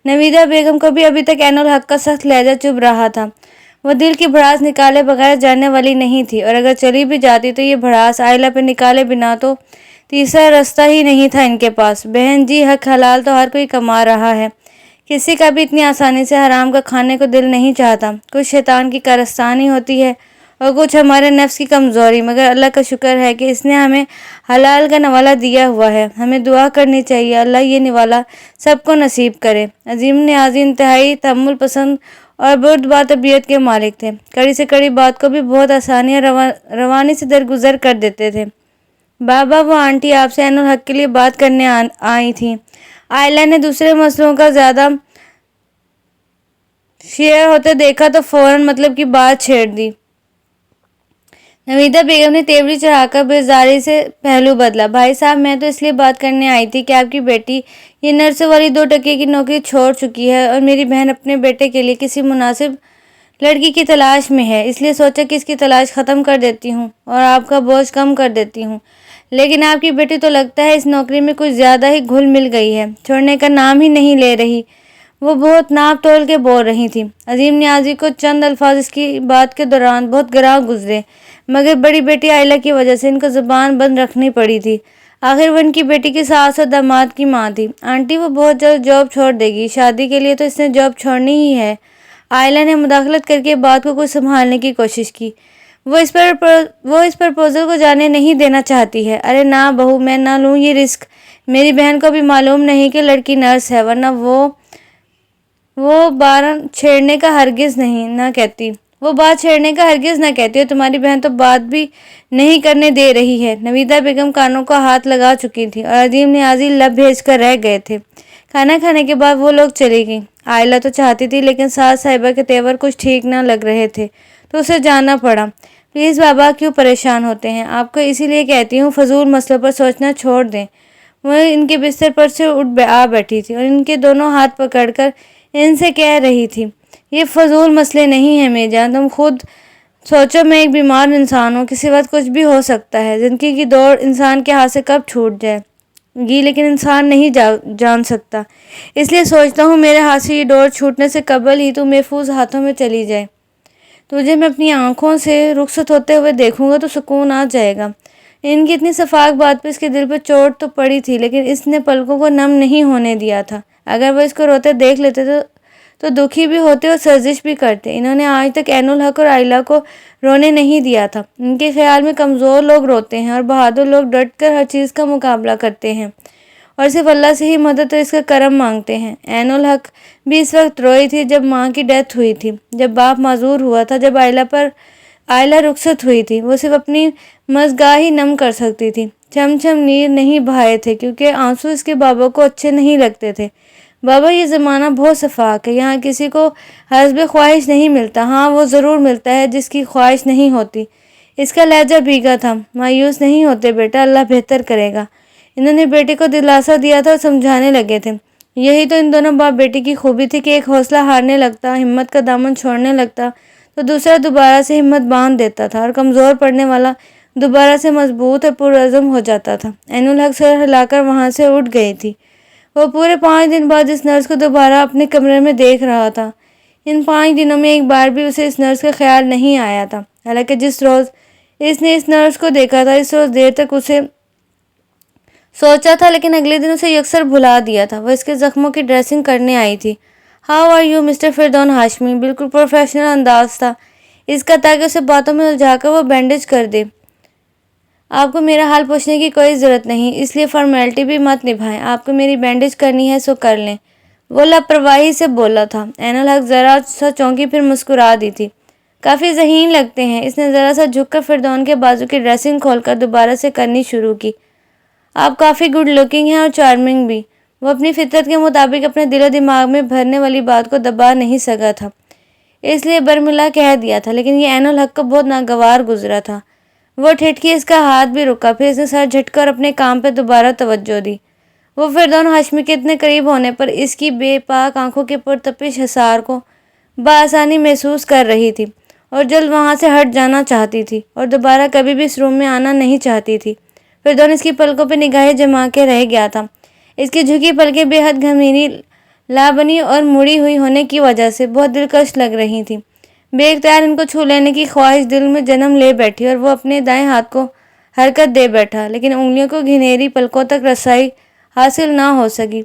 نویدہ بیگم کو بھی ابھی تک عین الحق کا سخت لہجہ چبھ رہا تھا۔ وہ دل کی بھڑاس نکالے بغیر جانے والی نہیں تھی، اور اگر چلی بھی جاتی تو یہ بھڑاس آئلہ پہ نکالے بنا تو تیسرا راستہ ہی نہیں تھا ان کے پاس۔ بہن جی، حق حلال تو ہر کوئی کما رہا ہے، کسی کا بھی اتنی آسانی سے حرام کا کھانے کو دل نہیں چاہتا۔ کچھ شیطان کی کارستانی ہوتی ہے اور کچھ ہمارے نفس کی کمزوری، مگر اللہ کا شکر ہے کہ اس نے ہمیں حلال کا نوالہ دیا ہوا ہے۔ ہمیں دعا کرنی چاہیے اللہ یہ نوالہ سب کو نصیب کرے۔ عظیم نیازی انتہائی تحمل پسند اور بردبار طبیعت کے مالک تھے۔ کڑی سے کڑی بات کو بھی بہت آسانی اور روانی سے درگزر کر دیتے تھے۔ بابا، وہ آنٹی آپ سے عین الحق کے لیے بات کرنے آئی تھیں۔ آئلہ نے دوسرے مسئلوں کا زیادہ شیئر ہوتے دیکھا تو فوراً مطلب کی بات چھیڑ دی۔ نویدہ بیگم نے تیوری چڑھا کر بیزاری سے پہلو بدلا۔ بھائی صاحب، میں تو اس لیے بات کرنے آئی تھی کہ آپ کی بیٹی یہ نرسوں والی 2 ٹکے کی نوکری چھوڑ چکی ہے اور میری بہن اپنے بیٹے کے لیے کسی مناسب لڑکی کی تلاش میں ہے، اس لیے سوچا کہ اس کی تلاش ختم کر دیتی ہوں اور آپ کا بوجھ کم کر دیتی ہوں۔ لیکن آپ کی بیٹی تو لگتا ہے اس نوکری میں کچھ زیادہ ہی گھل مل گئی ہے، چھوڑنے کا نام ہی نہیں لے رہی۔ وہ بہت ناپ تول کے بول رہی تھی۔ عظیم نیازی کو چند الفاظ اس کی بات کے دوران بہت گراں گزرے، مگر بڑی بیٹی آئلہ کی وجہ سے ان کو زبان بند رکھنی پڑی تھی۔ آخر وہ ان کی بیٹی کی ساس اور داماد کی ماں تھی۔ آنٹی، وہ بہت جلد جاب چھوڑ دے گی، شادی کے لیے تو اس نے جاب چھوڑنی ہی ہے۔ آئلہ نے مداخلت کر کے بات کو کچھ سنبھالنے کی کوشش کی۔ وہ اس پرپوزل کو جانے نہیں دینا چاہتی ہے۔ ارے نہ بہو، میں نہ لوں یہ رسک۔ میری بہن کو بھی معلوم نہیں کہ لڑکی نرس ہے، ورنہ وہ بات چھیڑنے کا ہرگز نہ کہتی۔ اور تمہاری بہن تو بات بھی نہیں کرنے دے رہی ہے۔ نویدہ بیگم کانوں کو ہاتھ لگا چکی تھی اور عظیم نیازی لب بھیج کر رہ گئے تھے۔ کھانا کھانے کے بعد وہ لوگ چلی گئیں۔ آئلہ تو چاہتی تھی، لیکن ساس صاحبہ کے تیور کچھ ٹھیک نہ لگ رہے تھے تو اسے جانا پڑا۔ پلیز بابا، کیوں پریشان ہوتے ہیں؟ آپ کو اسی لیے کہتی ہوں فضول مسئلوں پر سوچنا چھوڑ دیں۔ وہ ان کے بستر پر سے آ بیٹھی تھی اور ان کے دونوں ہاتھ پکڑ کر ان سے کہہ رہی تھی، یہ فضول مسئلے نہیں ہیں میری جان، تم خود سوچو، میں ایک بیمار انسان ہوں، کسی وقت کچھ بھی ہو سکتا ہے۔ زندگی کی دوڑ انسان کے ہاتھ سے کب چھوٹ جائے گی لیکن انسان نہیں جان سکتا، اس لیے سوچتا ہوں میرے ہاتھ سے یہ ڈور چھوٹنے سے قبل ہی تو محفوظ ہاتھوں میں چلی جائے۔ تجھے میں اپنی آنکھوں سے رخصت ہوتے ہوئے دیکھوں گا تو سکون آ جائے گا۔ ان کی اتنی شفاف بات پہ اس کے دل پہ چوٹ تو پڑی تھی، لیکن اس نے پلکوں کو نم نہیں ہونے دیا تھا۔ اگر وہ اس کو روتے دیکھ لیتے تو دکھی بھی ہوتے اور سرزش بھی کرتے۔ انہوں نے آج تک عین الحق اور آئلہ کو رونے نہیں دیا تھا۔ ان کے خیال میں کمزور لوگ روتے ہیں اور بہادر لوگ ڈٹ کر ہر چیز کا مقابلہ کرتے ہیں اور صرف اللہ سے ہی مدد اور اس کا کرم مانگتے ہیں۔ عین الحق بھی اس وقت روئی تھی جب ماں کی ڈیتھ ہوئی تھی، جب باپ معذور ہوا تھا، جب آئلہ رخصت ہوئی تھی۔ وہ صرف اپنی مژگاں ہی نم کر سکتی تھی۔ چھم چھم نیر نہیں بہائے تھے کیونکہ آنسو اس کے بابا کو اچھے نہیں لگتے تھے۔ بابا، یہ زمانہ بہت شفاق ہے، یہاں کسی کو حسب خواہش نہیں ملتا۔ ہاں، وہ ضرور ملتا ہے جس کی خواہش نہیں ہوتی۔ اس کا لہجہ بھیگا تھا۔ مایوس نہیں ہوتے بیٹا، اللہ بہتر کرے گا۔ انہوں نے بیٹے کو دلاسا دیا تھا اور سمجھانے لگے تھے۔ یہی تو ان دونوں باپ بیٹی کی خوبی تھی کہ ایک حوصلہ ہارنے لگتا، ہمت کا دامن چھوڑنے لگتا تو دوسرا دوبارہ سے ہمت باندھ دیتا تھا اور کمزور پڑنے والا دوبارہ سے مضبوط اور پرعزم ہو جاتا تھا۔ عین الحق سر ہلا کر وہاں سے اٹھ گئی تھی۔ وہ پورے 5 دن بعد اس نرس کو دوبارہ اپنے کمرے میں دیکھ رہا تھا۔ ان 5 دنوں میں ایک بار بھی اسے اس نرس کا خیال نہیں آیا تھا، حالانکہ جس روز اس نے اس نرس کو دیکھا تھا اس روز دیر تک اسے سوچا تھا، لیکن اگلے دن اسے یکسر بھلا دیا تھا۔ وہ اس کے زخموں کی ڈریسنگ کرنے آئی تھی۔ How are you mister Firdaun Hashmi? بالکل پروفیشنل انداز تھا اس کا تاکہ اسے باتوں میں الجھا کر وہ بینڈیج کر دے۔ آپ کو میرا حال پوچھنے کی کوئی ضرورت نہیں، اس لیے فارمیلٹی بھی مت نبھائیں۔ آپ کو میری بینڈیج کرنی ہے سو کر لیں۔ وہ لاپرواہی سے بولا تھا۔ عین الحق ذرا سا چونکی پھر مسکرا دی تھی۔ کافی ذہین لگتے ہیں۔ اس نے ذرا سا جھک کر فردون کے بازو کی ڈریسنگ کھول کر دوبارہ سے کرنی شروع کی۔ آپ کافی گڈ لکنگ ہیں اور چارمنگ بھی۔ وہ اپنی فطرت کے مطابق اپنے دل و دماغ میں بھرنے والی بات کو دبا نہیں سکا تھا، اس لیے برملا کہہ دیا تھا، لیکن یہ عین الحق کو بہت ناگوار گزرا تھا۔ وہ ٹھٹکی، اس کا ہاتھ بھی رکا، پھر اس نے سر جھٹکا اور اپنے کام پہ دوبارہ توجہ دی۔ وہ فردون ہاشمی کے اتنے قریب ہونے پر اس کی بے پاک آنکھوں کے پرتپش حصار کو بآسانی محسوس کر رہی تھی اور جلد وہاں سے ہٹ جانا چاہتی تھی اور دوبارہ کبھی بھی اس روم میں آنا نہیں چاہتی تھی۔ فردون اس کی پلکوں پہ نگاہیں جما کے رہ گیا تھا۔ اس کی جھکی پلکیں بے حد گھمینی، لابنی اور مڑی ہوئی ہونے کی وجہ سے بہت دلکش لگ رہی تھیں۔ بے اختیار ان کو چھو لینے کی خواہش دل میں جنم لے بیٹھی اور وہ اپنے دائیں ہاتھ کو حرکت دے بیٹھا، لیکن انگلیوں کو گھنیری پلکوں تک رسائی حاصل نہ ہو سکی۔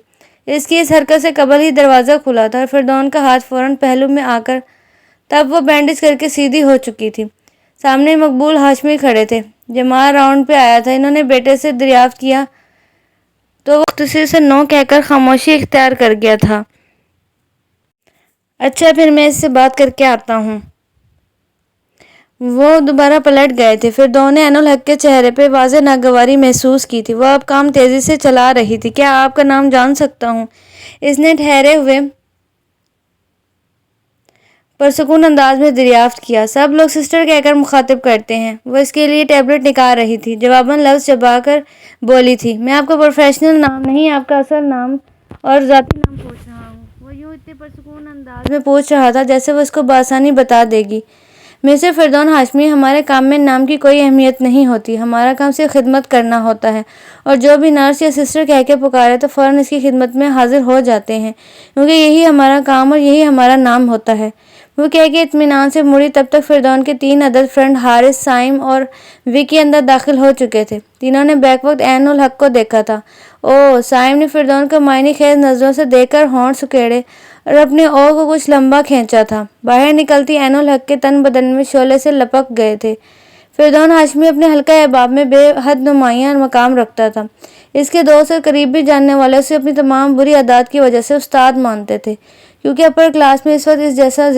اس کی اس حرکت سے قبل ہی دروازہ کھلا تھا اور فردون کا ہاتھ فوراً پہلو میں آ کر تب وہ بینڈیج کر کے سیدھی ہو چکی تھی۔ سامنے مقبول ہاشمی کھڑے تھے۔ جمال راؤنڈ پہ آیا تھا۔ انہوں نے بیٹے سے دریافت کیا تو وہ مختصر سے نو کہہ کر خاموشی اختیار کر گیا تھا۔ اچھا، پھر میں اس سے بات کر کے آتا ہوں۔ وہ دوبارہ پلٹ گئے تھے۔ فردون نے عین الحق کے چہرے پہ واضح ناگواری محسوس کی تھی۔ وہ اب کام تیزی سے چلا رہی تھی۔ کیا آپ کا نام جان سکتا ہوں؟ اس نے ٹھہرے ہوئے پرسکون انداز میں دریافت کیا۔ سب لوگ سسٹر کہہ کر مخاطب کرتے ہیں۔ وہ اس کے لیے ٹیبلٹ نکال رہی تھی۔ جواباً لفظ چبا کر بولی تھی، میں آپ کا پروفیشنل نام نہیں، آپ کا اصل نام اور ذاتی نام پوچھ رہا ہوں۔ وہ یوں اتنے پرسکون انداز میں پوچھ رہا تھا جیسے وہ اس کو بآسانی بتا دے گی۔ مسٹر فردون ہاشمی، ہمارے کام میں نام کی کوئی اہمیت نہیں ہوتی۔ ہمارا کام صرف خدمت کرنا ہوتا ہے، اور جو بھی نرس یا سسٹر کہہ کے پکارے تو فوراً اس کی خدمت میں حاضر ہو جاتے ہیں، کیونکہ یہی ہمارا کام اور یہی ہمارا نام ہوتا ہے۔ وہ کہہ کے اطمینان سے مڑی، تب تک فردون کے 3 عدد فرینڈ حارث، سائم اور وکی اندر داخل ہو چکے تھے۔ تینوں نے بیک وقت عین الحق کو دیکھا تھا۔ اوہ! سائم نے فردون کو معنی خیز نظروں سے دیکھ کر ہونٹ سکیڑے اور اپنے او کو کچھ لمبا کھینچا تھا۔ باہر نکلتی عین الحق کے تن بدن میں شعلے سے لپک گئے تھے۔ فردون ہاشمی اپنے حلقہ احباب میں بے حد نمایاں مقام رکھتا تھا۔ اس کے دوست اور قریبی جاننے والے اسے اپنی تمام بری عادات کی وجہ سے استاد مانتے تھے، کیونکہ اپر کلاس میں اس وقت اس جیسا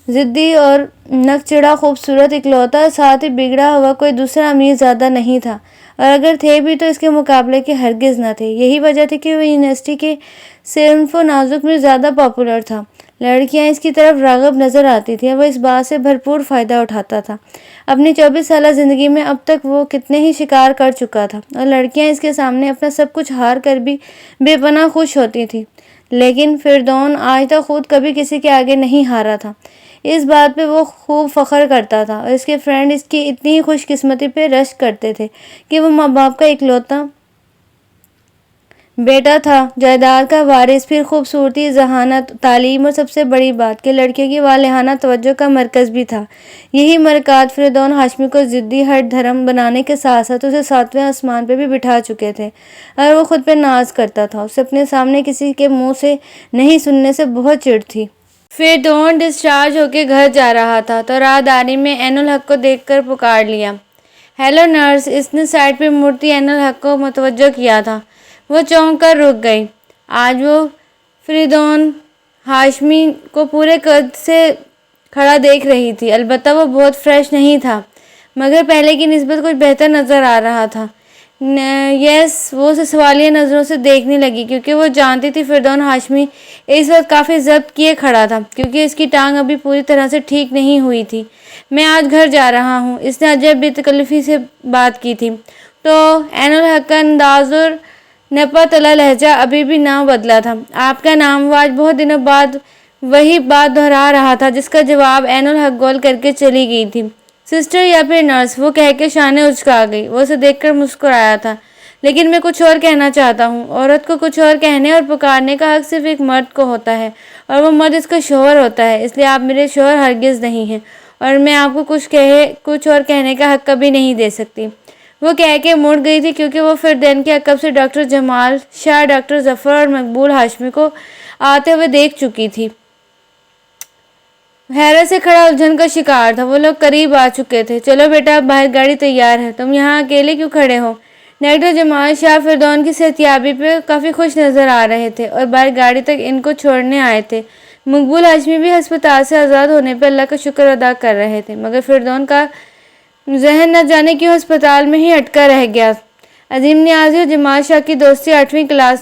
ضدی اور نک چڑھا، خوبصورت، اکلوتا اور ساتھ ہی بگڑا ہوا کوئی دوسرا امیر زادہ نہیں تھا، اور اگر تھے بھی تو اس کے مقابلے کے ہرگز نہ تھے۔ یہی وجہ تھی کہ وہ یونیورسٹی کے صنف و نازک میں زیادہ پاپولر تھا۔ لڑکیاں اس کی طرف راغب نظر آتی تھیں اور وہ اس بات سے بھرپور فائدہ اٹھاتا تھا۔ اپنی 24 سالہ زندگی میں اب تک وہ کتنے ہی شکار کر چکا تھا، اور لڑکیاں اس کے سامنے اپنا سب کچھ ہار کر بھی بے پناہ خوش ہوتی تھیں، لیکن فردون آج تک خود کبھی کسی کے آگے نہیں ہارا تھا۔ اس بات پہ وہ خوب فخر کرتا تھا، اور اس کے فرینڈ اس کی اتنی ہی خوش قسمتی پہ رشک کرتے تھے کہ وہ ماں باپ کا اکلوتا بیٹا تھا، جائیداد کا وارث، پھر خوبصورتی، ذہانت، تعلیم اور سب سے بڑی بات کہ لڑکیوں کی والہانہ توجہ کا مرکز بھی تھا۔ یہی مرکات فردون ہاشمی کو ضدی ہٹ دھرم بنانے کے ساتھ ساتھ اسے 7ویں آسمان پہ بھی بٹھا چکے تھے، اور وہ خود پہ ناز کرتا تھا۔ اسے اپنے سامنے کسی کے منہ سے نہیں سننے سے بہت چڑ تھی۔ فردون ڈسچارج ہو کے گھر جا رہا تھا تو راہداری میں عین الحق کو دیکھ کر پکار لیا، ہیلو نرس! اس نے سائڈ پہ مڑتی عین الحق کو متوجہ کیا تھا۔ وہ چونک کر رک گئی۔ آج وہ فردون ہاشمی کو پورے قد سے کھڑا دیکھ رہی تھی۔ البتہ وہ بہت فریش نہیں تھا، مگر پہلے کی نسبت کچھ بہتر نظر آ رہا تھا۔ وہ اسے سوالیہ نظروں سے دیکھنے لگی، کیونکہ وہ جانتی تھی فردون ہاشمی اس وقت کافی ضبط کیے کھڑا تھا، کیونکہ اس کی ٹانگ ابھی پوری طرح سے ٹھیک نہیں ہوئی تھی۔ میں آج گھر جا رہا ہوں، اس نے عجب بے تکلفی سے بات کی تھی۔ تو عین الحق کا انداز اور نپا تلا لہجہ ابھی بھی نہ بدلا تھا۔ آپ کا نام؟ وہ آج بہت دنوں بعد وہی بات دہرا رہا تھا جس کا جواب عین الحق گول کر کے چلی گئی تھی۔ سسٹر یا پھر نرس، وہ کہہ کے شانے اچکا گئی۔ وہ اسے دیکھ کر مسکرایا تھا، لیکن میں کچھ اور کہنا چاہتا ہوں۔ عورت کو کچھ اور کہنے اور پکارنے کا حق صرف ایک مرد کو ہوتا ہے، اور وہ مرد اس کا شوہر ہوتا ہے، اس لیے آپ میرے شوہر ہرگز نہیں ہیں، اور میں آپ کو کچھ اور کہنے کا حق کبھی نہیں دے سکتی۔ وہ کہہ کے مڑ گئی تھی، کیونکہ وہ فردین کے عقب سے ڈاکٹر جمال شاہ، ڈاکٹر ظفر اور مقبول ہاشمی کو آتے ہوئے دیکھ چکی تھی۔ حیرت سے کھڑا الجھن کا شکار تھا۔ وہ لوگ قریب آ چکے تھے۔ چلو بیٹا، اب باہر گاڑی تیار ہے، تم یہاں اکیلے کیوں کھڑے ہو؟ ڈاکٹر جمال شاہ فردون کی صحتیابی پہ کافی خوش نظر آ رہے تھے اور باہر گاڑی تک ان کو چھوڑنے آئے تھے۔ مقبول ہاشمی بھی ہسپتال سے آزاد ہونے پہ اللہ کا شکر ادا کر رہے تھے، مگر فردون کا ذہن نہ جانے کیوں ہسپتال میں ہی اٹکا رہ گیا۔ عظیم نیازی اور جمال شاہ کی دوستی 8ویں کلاس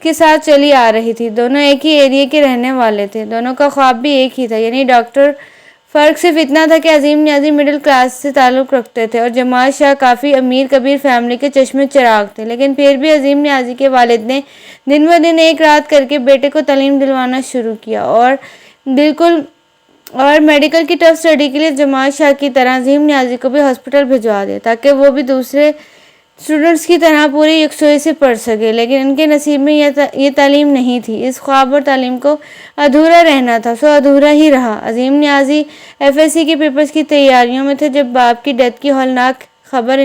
کے ساتھ چلی آ رہی تھی۔ دونوں ایک ہی ایریے کے رہنے والے تھے، دونوں کا خواب بھی ایک ہی تھا، یعنی ڈاکٹر۔ فرق صرف اتنا تھا کہ عظیم نیازی مڈل کلاس سے تعلق رکھتے تھے اور جمال شاہ کافی امیر کبیر فیملی کے چشمے چراغ تھے، لیکن پھر بھی عظیم نیازی کے والد نے دن بہ دن ایک رات کر کے بیٹے کو تعلیم دلوانا شروع کیا، اور بالکل اور میڈیکل کی ٹف اسٹڈی کے لیے جمال شاہ کی طرح عظیم نیازی کو بھی ہاسپٹل بھجوا دیا تاکہ وہ بھی دوسرے اسٹوڈنٹس کی طرح پوری یکسوئی سے پڑھ سکے، لیکن ان کے نصیب میں یہ تعلیم نہیں تھی۔ اس خواب اور تعلیم کو ادھورا رہنا تھا، سو ادھورا ہی رہا۔ عظیم نیازی FSC کے پیپرز کی تیاریوں میں تھے جب باپ کی ڈیتھ کی ہولناک خبر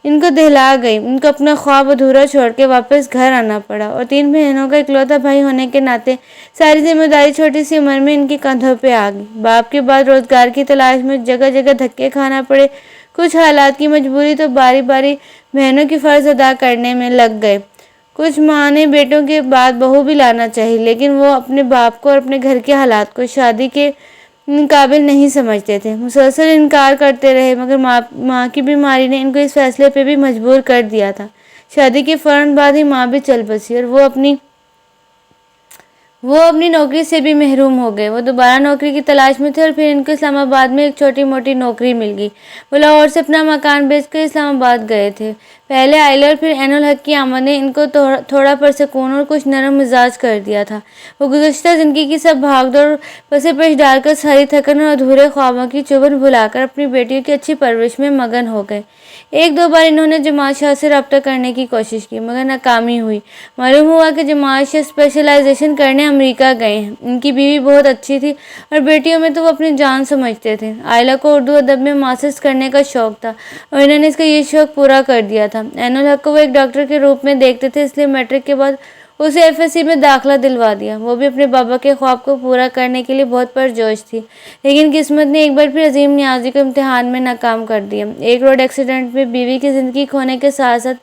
ان کو دہلا گئی۔ ان کو اپنا خواب ادھورا چھوڑ کے واپس گھر آنا پڑا، اور 3 بہنوں کا اکلوتا بھائی ہونے کے ناطے ساری ذمہ داری چھوٹی سی عمر میں ان کے کندھوں پہ آ گئی۔ باپ کے بعد روزگار کی تلاش میں جگہ جگہ دھکے کھانا پڑے، کچھ حالات کی مجبوری تو باری باری بہنوں کی فرض ادا کرنے میں لگ گئے۔ کچھ ماں نے بیٹوں کے بعد بہو بھی لانا چاہی، لیکن وہ اپنے باپ کو اور اپنے گھر کے حالات کو شادی کے قابل نہیں سمجھتے تھے۔ مسلسل انکار کرتے رہے، مگر ماں کی بیماری نے ان کو اس فیصلے پہ بھی مجبور کر دیا تھا۔ شادی کے فوراً بعد ہی ماں بھی چل بسی اور وہ اپنی نوکری سے بھی محروم ہو گئے۔ وہ دوبارہ نوکری کی تلاش میں تھے اور پھر ان کو اسلام آباد میں ایک چھوٹی موٹی نوکری مل گئی۔ وہ لاہور سے اپنا مکان بیچ کر اسلام آباد گئے تھے۔ پہلے آئلہ اور پھر عین الحق کی آمد نے ان کو تھوڑا پرسکون اور کچھ نرم مزاج کر دیا تھا۔ وہ گزشتہ زندگی کی سب بھاگ دوڑ پسے پیش ڈال کر ساری تھکن اور ادھورے خوابوں کی چبھن بھلا کر اپنی بیٹیوں کی اچھی پرورش میں مگن ہو گئے۔ 1-2 بار انہوں نے جمال شاہ سے رابطہ کرنے کی کوشش کی، مگر ناکامی ہوئی۔ معلوم ہوا کہ جمال شاہ اسپیشلائزیشن کرنے امریکہ گئے ہیں۔ ان کی بیوی بہت اچھی تھی اور بیٹیوں میں تو وہ اپنی جان سمجھتے تھے۔ آئلہ کو اردو ادب میں ماسٹرز کرنے کا شوق تھا اور انہوں نے اس کا یہ شوق پورا کر دیا تھا۔ عین الحق کو وہ ایک ڈاکٹر کے روپ میں دیکھتے تھے، اس لیے میٹرک کے بعد اسے FSC میں داخلہ دلوا دیا۔ وہ بھی اپنے بابا کے خواب کو پورا کرنے کے لیے بہت پرجوش تھی، لیکن قسمت نے ایک بار پھر عظیم نیازی کو امتحان میں ناکام کر دیا۔ ایک روڈ ایکسیڈنٹ میں بیوی کی زندگی کھونے کے ساتھ ساتھ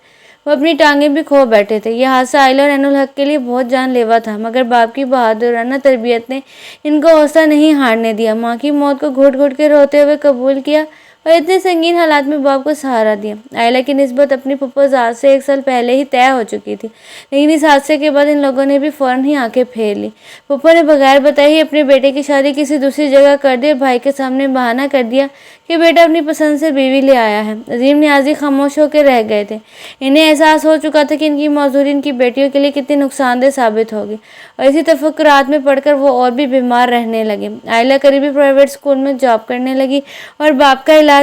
وہ اپنی ٹانگیں بھی کھو بیٹھے تھے۔ یہ حادثہ آئلہ اور عین الحق کے لیے بہت جان لیوا تھا، مگر باپ کی بہادرانہ تربیت نے ان کو حوصلہ نہیں ہارنے دیا۔ ماں کی موت کو گھٹ گھٹ کے روتے ہوئے قبول کیا اور اتنے سنگین حالات میں باپ کو سہارا دیا۔ آئلہ کی نسبت اپنی پھپھو ذات سے 1 سال پہلے ہی طے ہو چکی تھی، لیکن اس حادثے کے بعد ان لوگوں نے بھی فوراً ہی آنکھیں پھیر لی۔ پھپھو نے بغیر بتائے ہی اپنے بیٹے کی شادی کسی دوسری جگہ کر دی اور بھائی کے سامنے بہانہ کر دیا کہ بیٹا اپنی پسند سے بیوی لے آیا ہے۔ عظیم نیازی خاموش ہو کے رہ گئے تھے۔ انہیں احساس ہو چکا تھا کہ ان کی معذوری ان کی بیٹیوں کے لیے کتنی نقصان دہ ثابت ہوگی، اور اسی تفکرات میں پڑھ کر وہ اور بھی بیمار رہنے لگے۔ آئلہ قریبی پرائیویٹ اسکول میں جاب کرنے لگی اور باپ کا علاج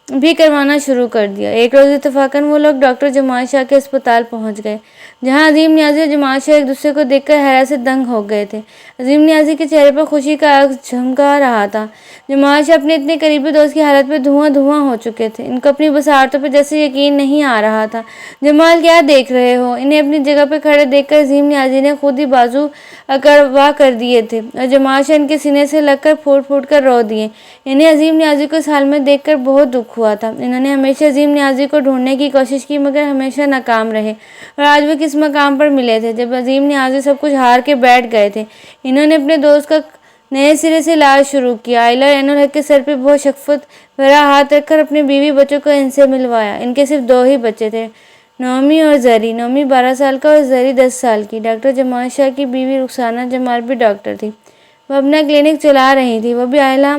بھی کروانا شروع کر دیا۔ ایک روز اتفاقاً وہ لوگ ڈاکٹر جمال شاہ کے اسپتال پہنچ گئے، جہاں عظیم نیازی اور جمال شاہ ایک دوسرے کو دیکھ کر حیرت سے دنگ ہو گئے تھے۔ عظیم نیازی کے چہرے پر خوشی کا عکس جھمکا رہا تھا۔ جمال شاہ اپنے اتنے قریبی دوست کی حالت پہ دھواں ہو چکے تھے۔ ان کو اپنی بصارتوں پہ جیسے یقین نہیں آ رہا تھا۔ جمال کیا دیکھ رہے ہو؟ انہیں اپنی جگہ پہ کھڑے دیکھ کر عظیم نیازی نے خود ہی بازو اکڑوا کر دیے تھے اور جمال شاہ ان کے سینے سے لگ کر پھوٹ پھوٹ کر رو دیے۔ انہیں عظیم نیازی کو اس حال میں دیکھ کر بہت دکھ ہوا تھا۔ انہوں نے ہمیشہ عظیم نیازی کو ڈھونڈنے کی کوشش کی، مگر ہمیشہ ناکام رہے، اور آج وہ کس مقام پر ملے تھے جب عظیم نیازی سب کچھ ہار کے بیٹھ گئے تھے۔ انہوں نے اپنے دوست کا نئے سرے سے علاج شروع کیا۔ آئلہ اور عین الحق کے سر پہ بہت شفقت بھرا ہاتھ رکھ کر اپنے بیوی بچوں کو ان سے ملوایا۔ ان کے صرف 2 ہی بچے تھے، نومی اور زری۔ نومی 12 سال کا اور زری 10 سال کی۔ ڈاکٹر جمال شاہ کی بیوی رخسانہ جمال بھی ڈاکٹر تھی، وہ اپنا کلینک چلا رہی تھی۔ وہ بھی آئلہ،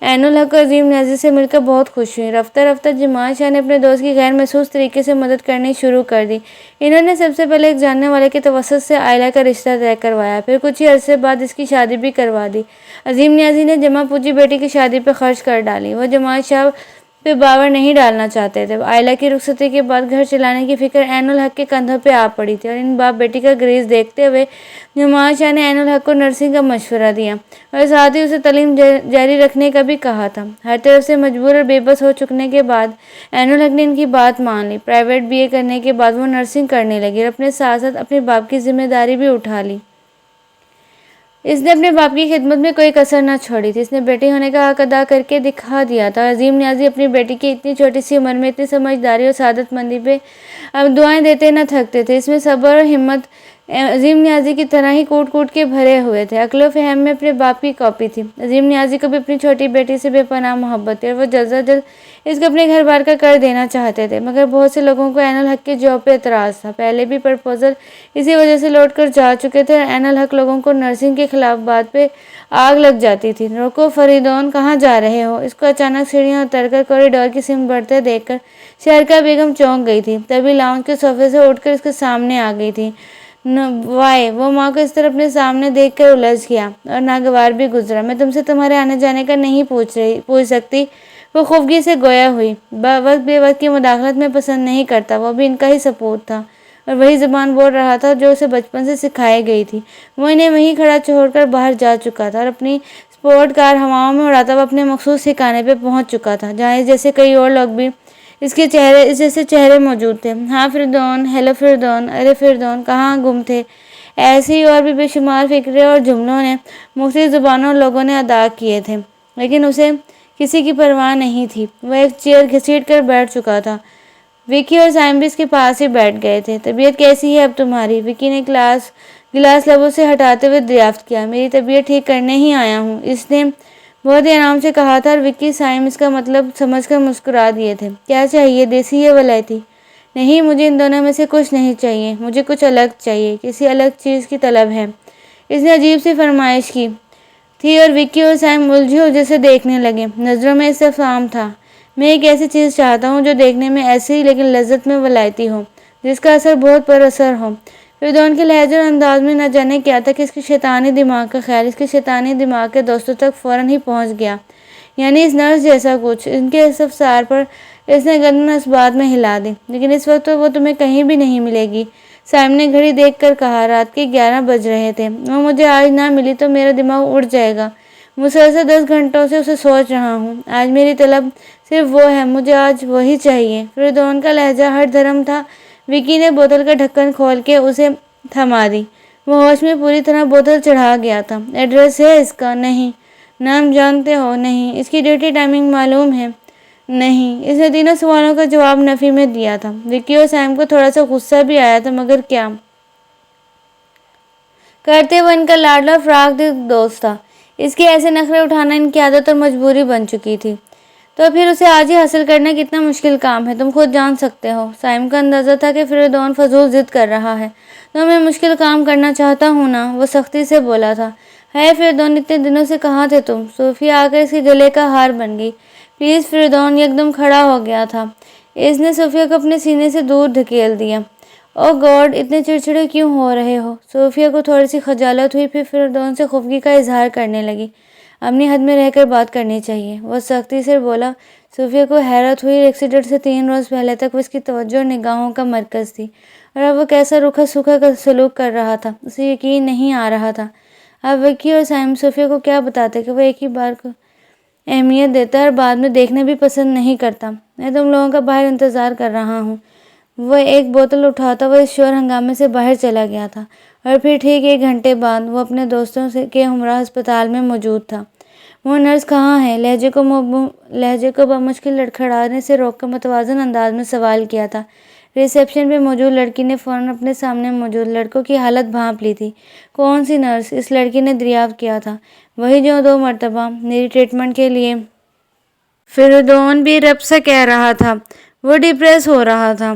عین الحق اور عظیم نیازی سے مل کر بہت خوش ہوئی۔ رفتہ رفتہ جمال شاہ نے اپنے دوست کی غیر محسوس طریقے سے مدد کرنی شروع کر دی۔ انہوں نے سب سے پہلے ایک جاننے والے کے توسط سے آئلہ کا رشتہ طے کروایا، پھر کچھ ہی عرصے بعد اس کی شادی بھی کروا دی۔ عظیم نیازی نے جمع پوچھی بیٹی کی شادی پہ خرچ کر ڈالی۔ وہ جمال شاہ پہ باور نہیں ڈالنا چاہتے تھے۔ آئلہ کی رخصتی کے بعد گھر چلانے کی فکر عین الحق کے کندھوں پہ آ پڑی تھی، اور ان باپ بیٹی کا گریز دیکھتے ہوئے جمال شاہ نے عین الحق کو نرسنگ کا مشورہ دیا اور ساتھ ہی اسے تعلیم جاری رکھنے کا بھی کہا تھا۔ ہر طرف سے مجبور اور بے بس ہو چکنے کے بعد عین الحق نے ان کی بات مان لی۔ پرائیویٹ BA کرنے کے بعد وہ نرسنگ کرنے لگی اور اپنے ساتھ ساتھ اپنے باپ کی ذمہ داری بھی اٹھا لی۔ اس نے اپنے باپ کی خدمت میں کوئی کسر نہ چھوڑی تھی۔ اس نے بیٹی ہونے کا حق ادا کر کے دکھا دیا تھا۔ عظیم نیازی اپنی بیٹی کی اتنی چھوٹی سی عمر میں اتنی سمجھداری اور سعادت مندی پہ اب دعائیں دیتے نہ تھکتے تھے۔ اس میں صبر اور ہمت عظیم نیازی کی طرح ہی کوٹ کوٹ کے بھرے ہوئے تھے۔ عقل و فہم میں اپنے باپ کی کاپی تھی۔ عظیم نیازی کو بھی اپنی چھوٹی بیٹی سے بے پناہ محبت تھی اور وہ جلد از جلد اس کو اپنے گھر بار کا کر دینا چاہتے تھے، مگر بہت سے لوگوں کو عین الحق کے جاب پہ اعتراض تھا۔ پہلے بھی پرپوزل اسی وجہ سے لوٹ کر جا چکے تھے اور عین الحق لوگوں کو نرسنگ کے خلاف بات پہ آگ لگ جاتی تھی۔ رکو فریدون، کہاں جا رہے ہو؟ اس کو اچانک سیڑھیاں اتر کر کوریڈور کی سمت بڑھتے دیکھ کر شہرکا بیگم چونک گئی تھی، تبھی لاؤنج کے صوفے سے اٹھ کر اس کے سامنے آ گئی تھی۔ وائے وہ ماں کو اس طرح اپنے سامنے دیکھ کر الجھ گیا اور ناگوار بھی گزرا۔ میں تم سے تمہارے آنے جانے کا نہیں پوچھ سکتی۔ وہ خفگی سے گویا ہوئی۔ وقت بے وقت کی مداخلت میں پسند نہیں کرتا، وہ بھی ان کا ہی سپوت تھا اور وہی زبان بول رہا تھا جو اسے بچپن سے سکھائی گئی تھی۔ وہ انہیں وہیں کھڑا چھوڑ کر باہر جا چکا تھا اور اپنی سپورٹ کار ہواؤں میں اڑاتا ہوا اپنے مخصوص ٹھکانے پہ پہنچ چکا تھا، جہاں اس جیسے کئی اور لوگ بھی اس جیسے چہرے موجود تھے۔ ہاں فردون، ہیلو فردون، ارے فردون کہاں گم تھے؟ ایسی اور بھی بے شمار فکرے اور جملوں نے مختلف زبانوں اور لوگوں نے ادا کیے تھے، لیکن اسے کسی کی پرواہ نہیں تھی۔ وہ ایک چیئر گھسیٹ کر بیٹھ چکا تھا۔ وکی اور سائم بھی اس کے پاس ہی بیٹھ گئے تھے۔ طبیعت کیسی ہے اب تمہاری؟ وکی نے گلاس لبوں سے ہٹاتے ہوئے دریافت کیا۔ میری طبیعت ٹھیک کرنے ہی آیا ہوں، اس نے بہت ہی آرام سے کہا تھا، اور وکی سائم اس کا مطلب سمجھ کر مسکرا دیے تھے۔ کیا چاہیے، دیسی یا ولایتی؟ نہیں، مجھے ان دونوں میں سے کچھ نہیں چاہیے، مجھے کچھ الگ چاہیے، کسی الگ چیز کی طلب ہے۔ اس نے عجیب سی فرمائش کی تھی اور وکی اور سائم الجھے الجھے سے دیکھنے لگے۔ نظروں میں استفہام تھا۔ میں ایک ایسی چیز چاہتا ہوں جو دیکھنے میں ایسی لیکن لذت میں ولایتی ہو، جس کا اثر بہت پر اثر ہو۔ فردون کے لہجے اور انداز میں نہ جانے کیا تھا کہ اس کے شیطانی دماغ کا خیال اس کے شیطانی دماغ کے دوستوں تک فوراً ہی پہنچ گیا۔ یعنی اس نرس جیسا کچھ۔ ان کے استفسار پر اس نے گردن اس بات میں ہلا دی۔ لیکن اس وقت وہ تمہیں کہیں بھی نہیں ملے گی، سائم نے گھڑی دیکھ کر کہا۔ رات کے 11 بج رہے تھے۔ وہ مجھے آج نہ ملی تو میرا دماغ اڑ جائے گا۔ مسلسل 10 گھنٹوں سے اسے سوچ رہا ہوں۔ آج میری طلب صرف وہ ہے، مجھے آج وہی چاہیے۔ فردون کا لہجہ ہر دھرم تھا۔ وکی نے بوتل کا ڈھکن کھول کے اسے تھما دی۔ وہ ہوش میں پوری طرح بوتل چڑھا گیا تھا۔ ایڈریس ہے اس کا؟ نہیں۔ نام جانتے ہو؟ نہیں۔ اس کی ڈیوٹی ٹائمنگ معلوم ہے؟ نہیں۔ اس نے تینوں سوالوں کا جواب نفی میں دیا تھا۔ وکی اور سائم کو تھوڑا سا غصہ بھی آیا تھا، مگر کیا کرتے؟ وہ ان کا لاڈلا فراق دل دوست تھا۔ اس کے ایسے نخرے اٹھانا ان کی عادت اور مجبوری بن چکی تھی۔ تو پھر اسے آج ہی حاصل کرنا کتنا مشکل کام ہے، تم خود جان سکتے ہو۔ سائم کو اندازہ تھا کہ فردون فضول ضد کر رہا ہے۔ تو میں مشکل کام کرنا چاہتا ہوں نا، وہ سختی سے بولا تھا۔ ہے فردون، اتنے دنوں سے کہاں تھے تم؟ صوفیہ آ کر اس کے گلے کا ہار بن گئی۔ پلیز فردون یک دم کھڑا ہو گیا تھا۔ اس نے صوفیہ کو اپنے سینے سے دور دھکیل دیا۔ او گاڈ، اتنے چڑچڑے کیوں ہو رہے ہو؟ صوفیہ کو تھوڑی سی خجالت ہوئی، پھر فردون سے خفگی کا اظہار کرنے لگی۔ اپنی حد میں رہ کر بات کرنی چاہیے، وہ سختی سے بولا۔ صوفیہ کو حیرت ہوئی۔ ایکسیڈنٹ سے 3 روز پہلے تک وہ اس کی توجہ اور نگاہوں کا مرکز تھی، اور اب وہ کیسا روکھا سوکھا سلوک کر رہا تھا، اسے یقین نہیں آ رہا تھا۔ اب وکی اور سائم صوفیہ کو کیا بتاتے کہ وہ ایک ہی بار کو اہمیت دیتا ہے اور بعد میں دیکھنا بھی پسند نہیں کرتا۔ میں تم لوگوں کا باہر انتظار کر رہا ہوں۔ وہ ایک بوتل اٹھاتا ہوا اس شور ہنگامے سے باہر چلا گیا تھا، اور پھر ٹھیک 1 گھنٹے بعد وہ اپنے دوستوں کے ہمراہ ہسپتال میں موجود تھا۔ وہ نرس کہاں ہے؟ لہجے کو بمشکل لڑکھڑانے سے روک کر متوازن انداز میں سوال کیا تھا۔ ریسیپشن پہ موجود لڑکی نے فوراً اپنے سامنے موجود لڑکوں کی حالت بھانپ لی تھی۔ کون سی نرس؟ اس لڑکی نے دریافت کیا تھا۔ وہی جو 2 مرتبہ میری ٹریٹمنٹ کے لیے۔ فردون بھی رب سا کہہ رہا تھا۔ وہ ڈپریس ہو رہا تھا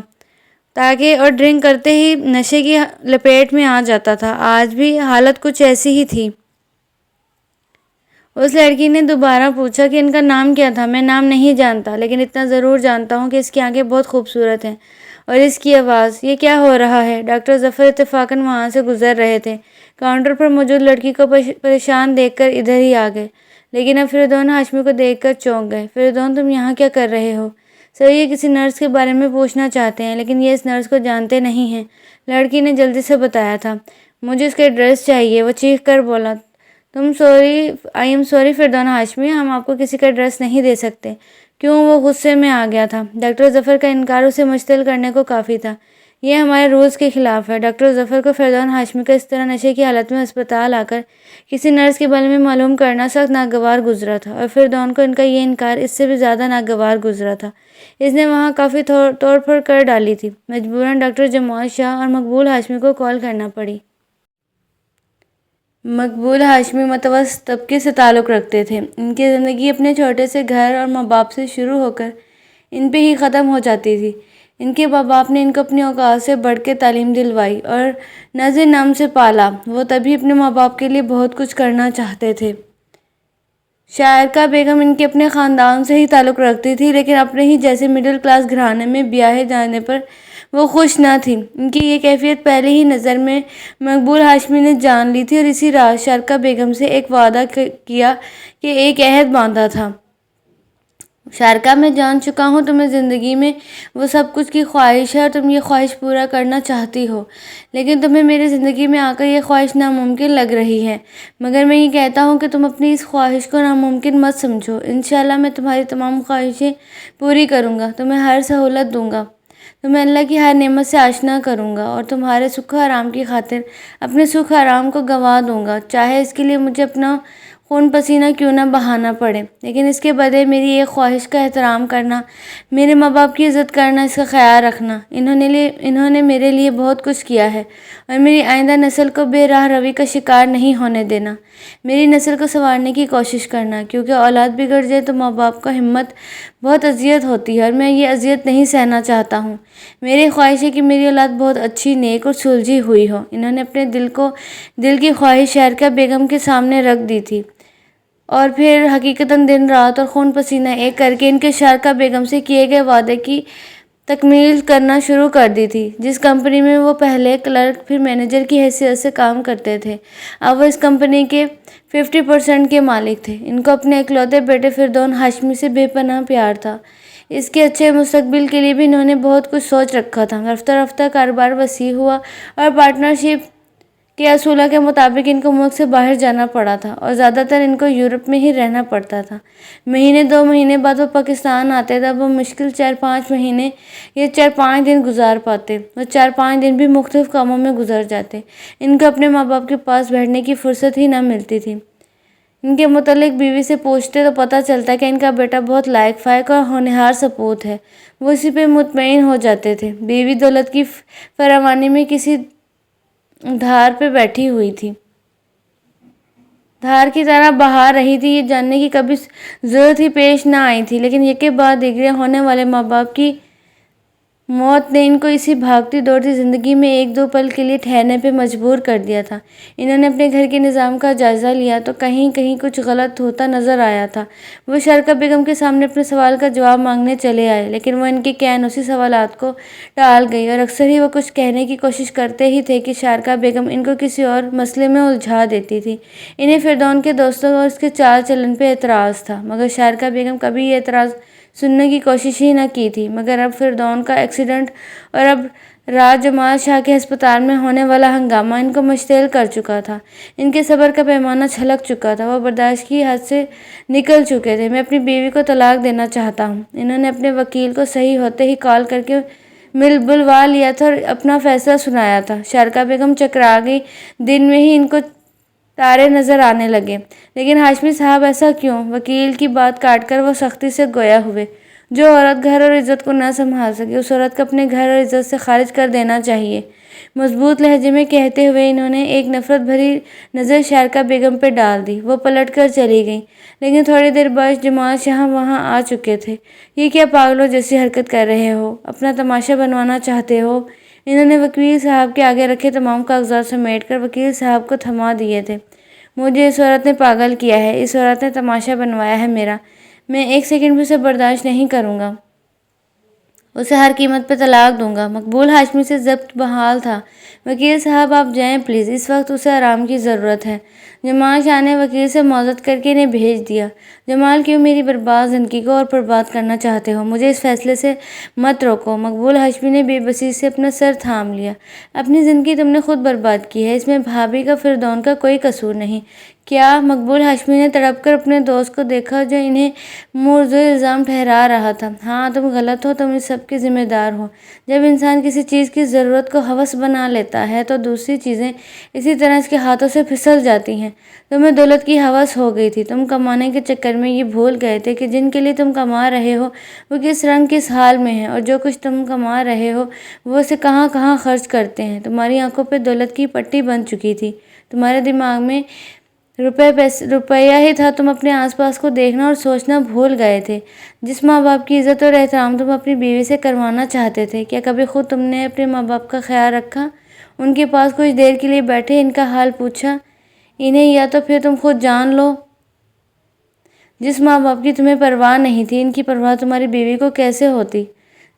اور ڈرنک کرتے ہی نشے کی لپیٹ میں آ جاتا تھا۔ آج بھی حالت کچھ ایسی ہی تھی۔ اس لڑکی نے دوبارہ پوچھا کہ ان کا نام کیا تھا؟ میں نام نہیں جانتا، لیکن اتنا ضرور جانتا ہوں کہ اس کی آنکھیں بہت خوبصورت ہیں، اور اس کی آواز۔ یہ کیا ہو رہا ہے؟ ڈاکٹر ظفر اتفاقاً وہاں سے گزر رہے تھے۔ کاؤنٹر پر موجود لڑکی کو پریشان دیکھ کر ادھر ہی آ گئے، لیکن اب فردون ہاشمی کو دیکھ کر چونک گئے۔ فردون، تم یہاں کیا کر رہے ہو؟ سر، یہ کسی نرس کے بارے میں پوچھنا چاہتے ہیں، لیکن یہ اس نرس کو جانتے نہیں ہیں، لڑکی نے جلدی سے بتایا تھا۔ مجھے اس کا ایڈریس چاہیے، وہ چیخ کر بولا۔ آئی ایم سوری فردون ہاشمی، ہم آپ کو کسی کا ایڈریس نہیں دے سکتے۔ کیوں؟ وہ غصے میں آ گیا تھا۔ ڈاکٹر ظفر کا انکار اسے مشتعل کرنے کو کافی تھا۔ یہ ہمارے رولز کے خلاف ہے۔ ڈاکٹر ظفر کو فردون ہاشمی کا اس طرح نشے کی حالت میں ہسپتال آ کر کسی نرس کے بارے میں معلوم کرنا سخت ناگوار گزرا تھا، اور فردون کو ان کا یہ انکار اس سے بھی زیادہ ناگوار گزرا تھا۔ اس نے وہاں کافی توڑ پھوڑ کر ڈالی تھی۔ مجبوراً ڈاکٹر جمال شاہ اور مقبول ہاشمی کو کال کرنا پڑی۔ مقبول ہاشمی متوسط طبقے سے تعلق رکھتے تھے۔ ان کی زندگی اپنے چھوٹے سے گھر اور ماں باپ سے شروع ہو کر ان پہ ہی ختم ہو جاتی تھی۔ ان کے ماں باپ نے ان کو اپنی اوقات سے بڑھ کے تعلیم دلوائی اور نظر نم سے پالا۔ وہ تبھی اپنے ماں باپ کے لیے بہت کچھ کرنا چاہتے تھے۔ شائرہ بیگم ان کے اپنے خاندان سے ہی تعلق رکھتی تھی، لیکن اپنے ہی جیسے مڈل کلاس گھرانے میں بیاہے جانے پر وہ خوش نہ تھی۔ ان کی یہ کیفیت پہلے ہی نظر میں مقبول ہاشمی نے جان لی تھی اور اسی رات شارکا بیگم سے ایک وعدہ کیا کہ ایک عہد باندھا تھا۔ شارکا، میں جان چکا ہوں تمہیں زندگی میں وہ سب کچھ کی خواہش ہے اور تم یہ خواہش پورا کرنا چاہتی ہو، لیکن تمہیں میری زندگی میں آ کر یہ خواہش ناممکن لگ رہی ہے، مگر میں یہ کہتا ہوں کہ تم اپنی اس خواہش کو ناممکن مت سمجھو۔ انشاءاللہ میں تمہاری تمام خواہشیں پوری کروں گا، تمہیں ہر سہولت دوں گا، تمہیں اللہ کی ہر نعمت سے آشنا کروں گا اور تمہارے سکھ و آرام کی خاطر اپنے سکھ و آرام کو گنوا دوں گا، چاہے اس کے لیے مجھے اپنا خون پسینہ کیوں نہ بہانا پڑے، لیکن اس کے بدلے میری ایک خواہش کا احترام کرنا، میرے ماں باپ کی عزت کرنا، اس کا خیال رکھنا۔ انہوں نے میرے لیے بہت کچھ کیا ہے اور میری آئندہ نسل کو بے راہ روی کا شکار نہیں ہونے دینا۔ میری نسل کو سنوارنے کی کوشش کرنا، کیونکہ اولاد بگڑ جائے تو ماں باپ کو ہمت بہت اذیت ہوتی ہے اور میں یہ اذیت نہیں سہنا چاہتا ہوں۔ میری خواہش ہے کہ میری اولاد بہت اچھی، نیک اور سلجھی ہوئی ہو۔ انہوں نے اپنے دل کی خواہش شارکا بیگم کے سامنے رکھ دی تھی اور پھر حقیقتاً دن رات اور خون پسینہ ایک کر کے ان کے شارکا بیگم سے کیے گئے وعدے کی تکمیل کرنا شروع کر دی تھی۔ جس کمپنی میں وہ پہلے کلرک پھر مینیجر کی حیثیت سے کام کرتے تھے، اب وہ اس کمپنی کے 50% کے مالک تھے۔ ان کو اپنے اکلوتے بیٹے فردون ہاشمی سے بے پناہ پیار تھا۔ اس کے اچھے مستقبل کے لیے بھی انہوں نے بہت کچھ سوچ رکھا تھا۔ رفتہ رفتہ کاروبار وسیع ہوا اور پارٹنرشپ کے اصولوں کے مطابق ان کو ملک سے باہر جانا پڑا تھا اور زیادہ تر ان کو یورپ میں ہی رہنا پڑتا تھا۔ مہینے 2 مہینے بعد وہ پاکستان آتے، تب وہ مشکل 4-5 مہینے یا 4-5 دن گزار پاتے۔ وہ 4-5 دن بھی مختلف کاموں میں گزر جاتے۔ ان کو اپنے ماں باپ کے پاس بیٹھنے کی فرصت ہی نہ ملتی تھی۔ ان کے متعلق بیوی سے پوچھتے تو پتہ چلتا کہ ان کا بیٹا بہت لائق فائق اور ہونہار سپوت ہے۔ وہ اسی پہ مطمئن ہو جاتے تھے۔ بیوی دولت کی فراوانی میں کسی دھار پہ بیٹھی ہوئی تھی، دھار کی طرح بہا رہی تھی۔ یہ جاننے کی کبھی ضرورت ہی پیش نہ آئی تھی، لیکن یکے بعد دیگرے ہونے والے ماں باپ کی موت نے ان کو اسی بھاگتی دوڑتی زندگی میں 1-2 پل کے لیے ٹھہرنے پہ مجبور کر دیا تھا۔ انہوں نے اپنے گھر کے نظام کا جائزہ لیا تو کہیں کہیں کچھ غلط ہوتا نظر آیا تھا۔ وہ شارکا بیگم کے سامنے اپنے سوال کا جواب مانگنے چلے آئے، لیکن وہ ان کے کین اسی سوالات کو ٹال گئی اور اکثر ہی وہ کچھ کہنے کی کوشش کرتے ہی تھے کہ شارکا بیگم ان کو کسی اور مسئلے میں الجھا دیتی تھی۔ انہیں فردون کے دوستوں اور اس کے چال چلن پہ اعتراض تھا، مگر شارکا بیگم کبھی یہ اعتراض سننے کی کوشش ہی نہ کی تھی۔ مگر اب فردون کا ایکسیڈنٹ اور اب رات جمال شاہ کے ہسپتال میں ہونے والا ہنگامہ ان کو مشتعل کر چکا تھا۔ ان کے صبر کا پیمانہ چھلک چکا تھا، وہ برداشت کی حد سے نکل چکے تھے۔ میں اپنی بیوی کو طلاق دینا چاہتا ہوں، انہوں نے اپنے وکیل کو صحیح ہوتے ہی کال کر کے بلوا لیا تھا اور اپنا فیصلہ سنایا تھا۔ شارکا بیگم چکرا گئی۔ دن میں ہی ان کو تارے نظر آنے لگے۔ لیکن ہاشمی صاحب ایسا کیوں؟ وکیل کی بات کاٹ کر وہ سختی سے گویا ہوئے۔ جو عورت گھر اور عزت کو نہ سنبھال سکے، اس عورت کو اپنے گھر اور عزت سے خارج کر دینا چاہیے، مضبوط لہجے میں کہتے ہوئے انہوں نے ایک نفرت بھری نظر شارکا بیگم پہ ڈال دی۔ وہ پلٹ کر چلی گئیں، لیکن تھوڑی دیر بعد جمال شاہ وہاں آ چکے تھے۔ یہ کیا پاگلوں جیسی حرکت کر رہے ہو؟ اپنا تماشا بنوانا چاہتے ہو؟ انہوں نے وکیل صاحب کے آگے رکھے تمام کاغذات سمیٹ کر وکیل صاحب کو تھما دیے تھے۔ مجھے اس عورت نے پاگل کیا ہے، اس عورت نے تماشا بنوایا ہے میرا، میں 1 سیکنڈ بھی اسے برداشت نہیں کروں گا، اسے ہر قیمت پہ طلاق دوں گا۔ مقبول ہاشمی سے ضبط بحال تھا۔ وکیل صاحب آپ جائیں پلیز، اس وقت اسے آرام کی ضرورت ہے۔ جمال شاہ نے وکیل سے معذرت کر کے انہیں بھیج دیا۔ جمال، کیوں میری برباد زندگی کو اور برباد کرنا چاہتے ہو؟ مجھے اس فیصلے سے مت روکو۔ مقبول ہاشمی نے بے بسی سے اپنا سر تھام لیا۔ اپنی زندگی تم نے خود برباد کی ہے، اس میں بھابھی کا فردون کا کوئی قصور نہیں۔ کیا؟ مقبول ہاشمی نے تڑپ کر اپنے دوست کو دیکھا جو انہیں موضوع الزام ٹھہرا رہا تھا۔ ہاں تم غلط ہو، تم اس سب کے ذمہ دار ہو۔ جب انسان کسی چیز کی ضرورت کو ہوس بنا لیتا ہے تو دوسری چیزیں اسی طرح اس کے ہاتھوں سے پھسل جاتی ہیں۔ تمہیں دولت کی ہوس ہو گئی تھی، تم کمانے کے چکر میں یہ بھول گئے تھے کہ جن کے لیے تم کما رہے ہو وہ کس رنگ کس حال میں ہیں، اور جو کچھ تم کما رہے ہو وہ اسے کہاں کہاں خرچ کرتے ہیں۔ تمہاری آنکھوں پہ دولت کی پٹی بن چکی تھی، تمہارے دماغ میں روپیہ ہی تھا، تم اپنے آس پاس کو دیکھنا اور سوچنا بھول گئے تھے۔ جس ماں باپ کی عزت اور احترام تم اپنی بیوی سے کروانا چاہتے تھے، کیا کبھی خود تم نے اپنے ماں باپ کا خیال رکھا؟ ان کے پاس کچھ دیر کے لیے بیٹھے، ان کا حال پوچھا انہیں، یا تو پھر تم خود جان لو۔ جس ماں باپ کی تمہیں پرواہ نہیں تھی، ان کی پرواہ تمہاری بیوی کو کیسے ہوتی؟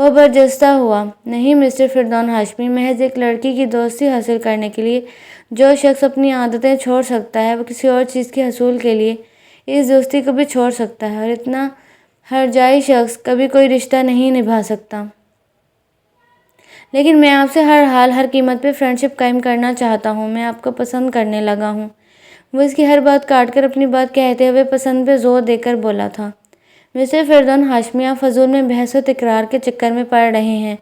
وہ برجستہ ہوا، نہیں مسٹر فردون ہاشمی، محض ایک لڑکی کی دوستی حاصل کرنے کے لیے جو شخص اپنی عادتیں چھوڑ سکتا ہے وہ کسی اور چیز کے حصول کے لیے اس دوستی کو بھی چھوڑ سکتا ہے، اور اتنا ہرجائی شخص کبھی کوئی رشتہ نہیں نبھا سکتا۔ لیکن میں آپ سے ہر حال ہر قیمت پہ فرینڈشپ قائم کرنا چاہتا ہوں، میں آپ کو پسند کرنے لگا ہوں۔ وہ اس کی ہر بات کاٹ کر اپنی بات کہتے ہوئے پسند پہ زور دے کر بولا تھا۔ مسٹر فردون ہاشمی، آپ فضول میں بحث و تکرار کے چکر میں پڑ رہے ہیں۔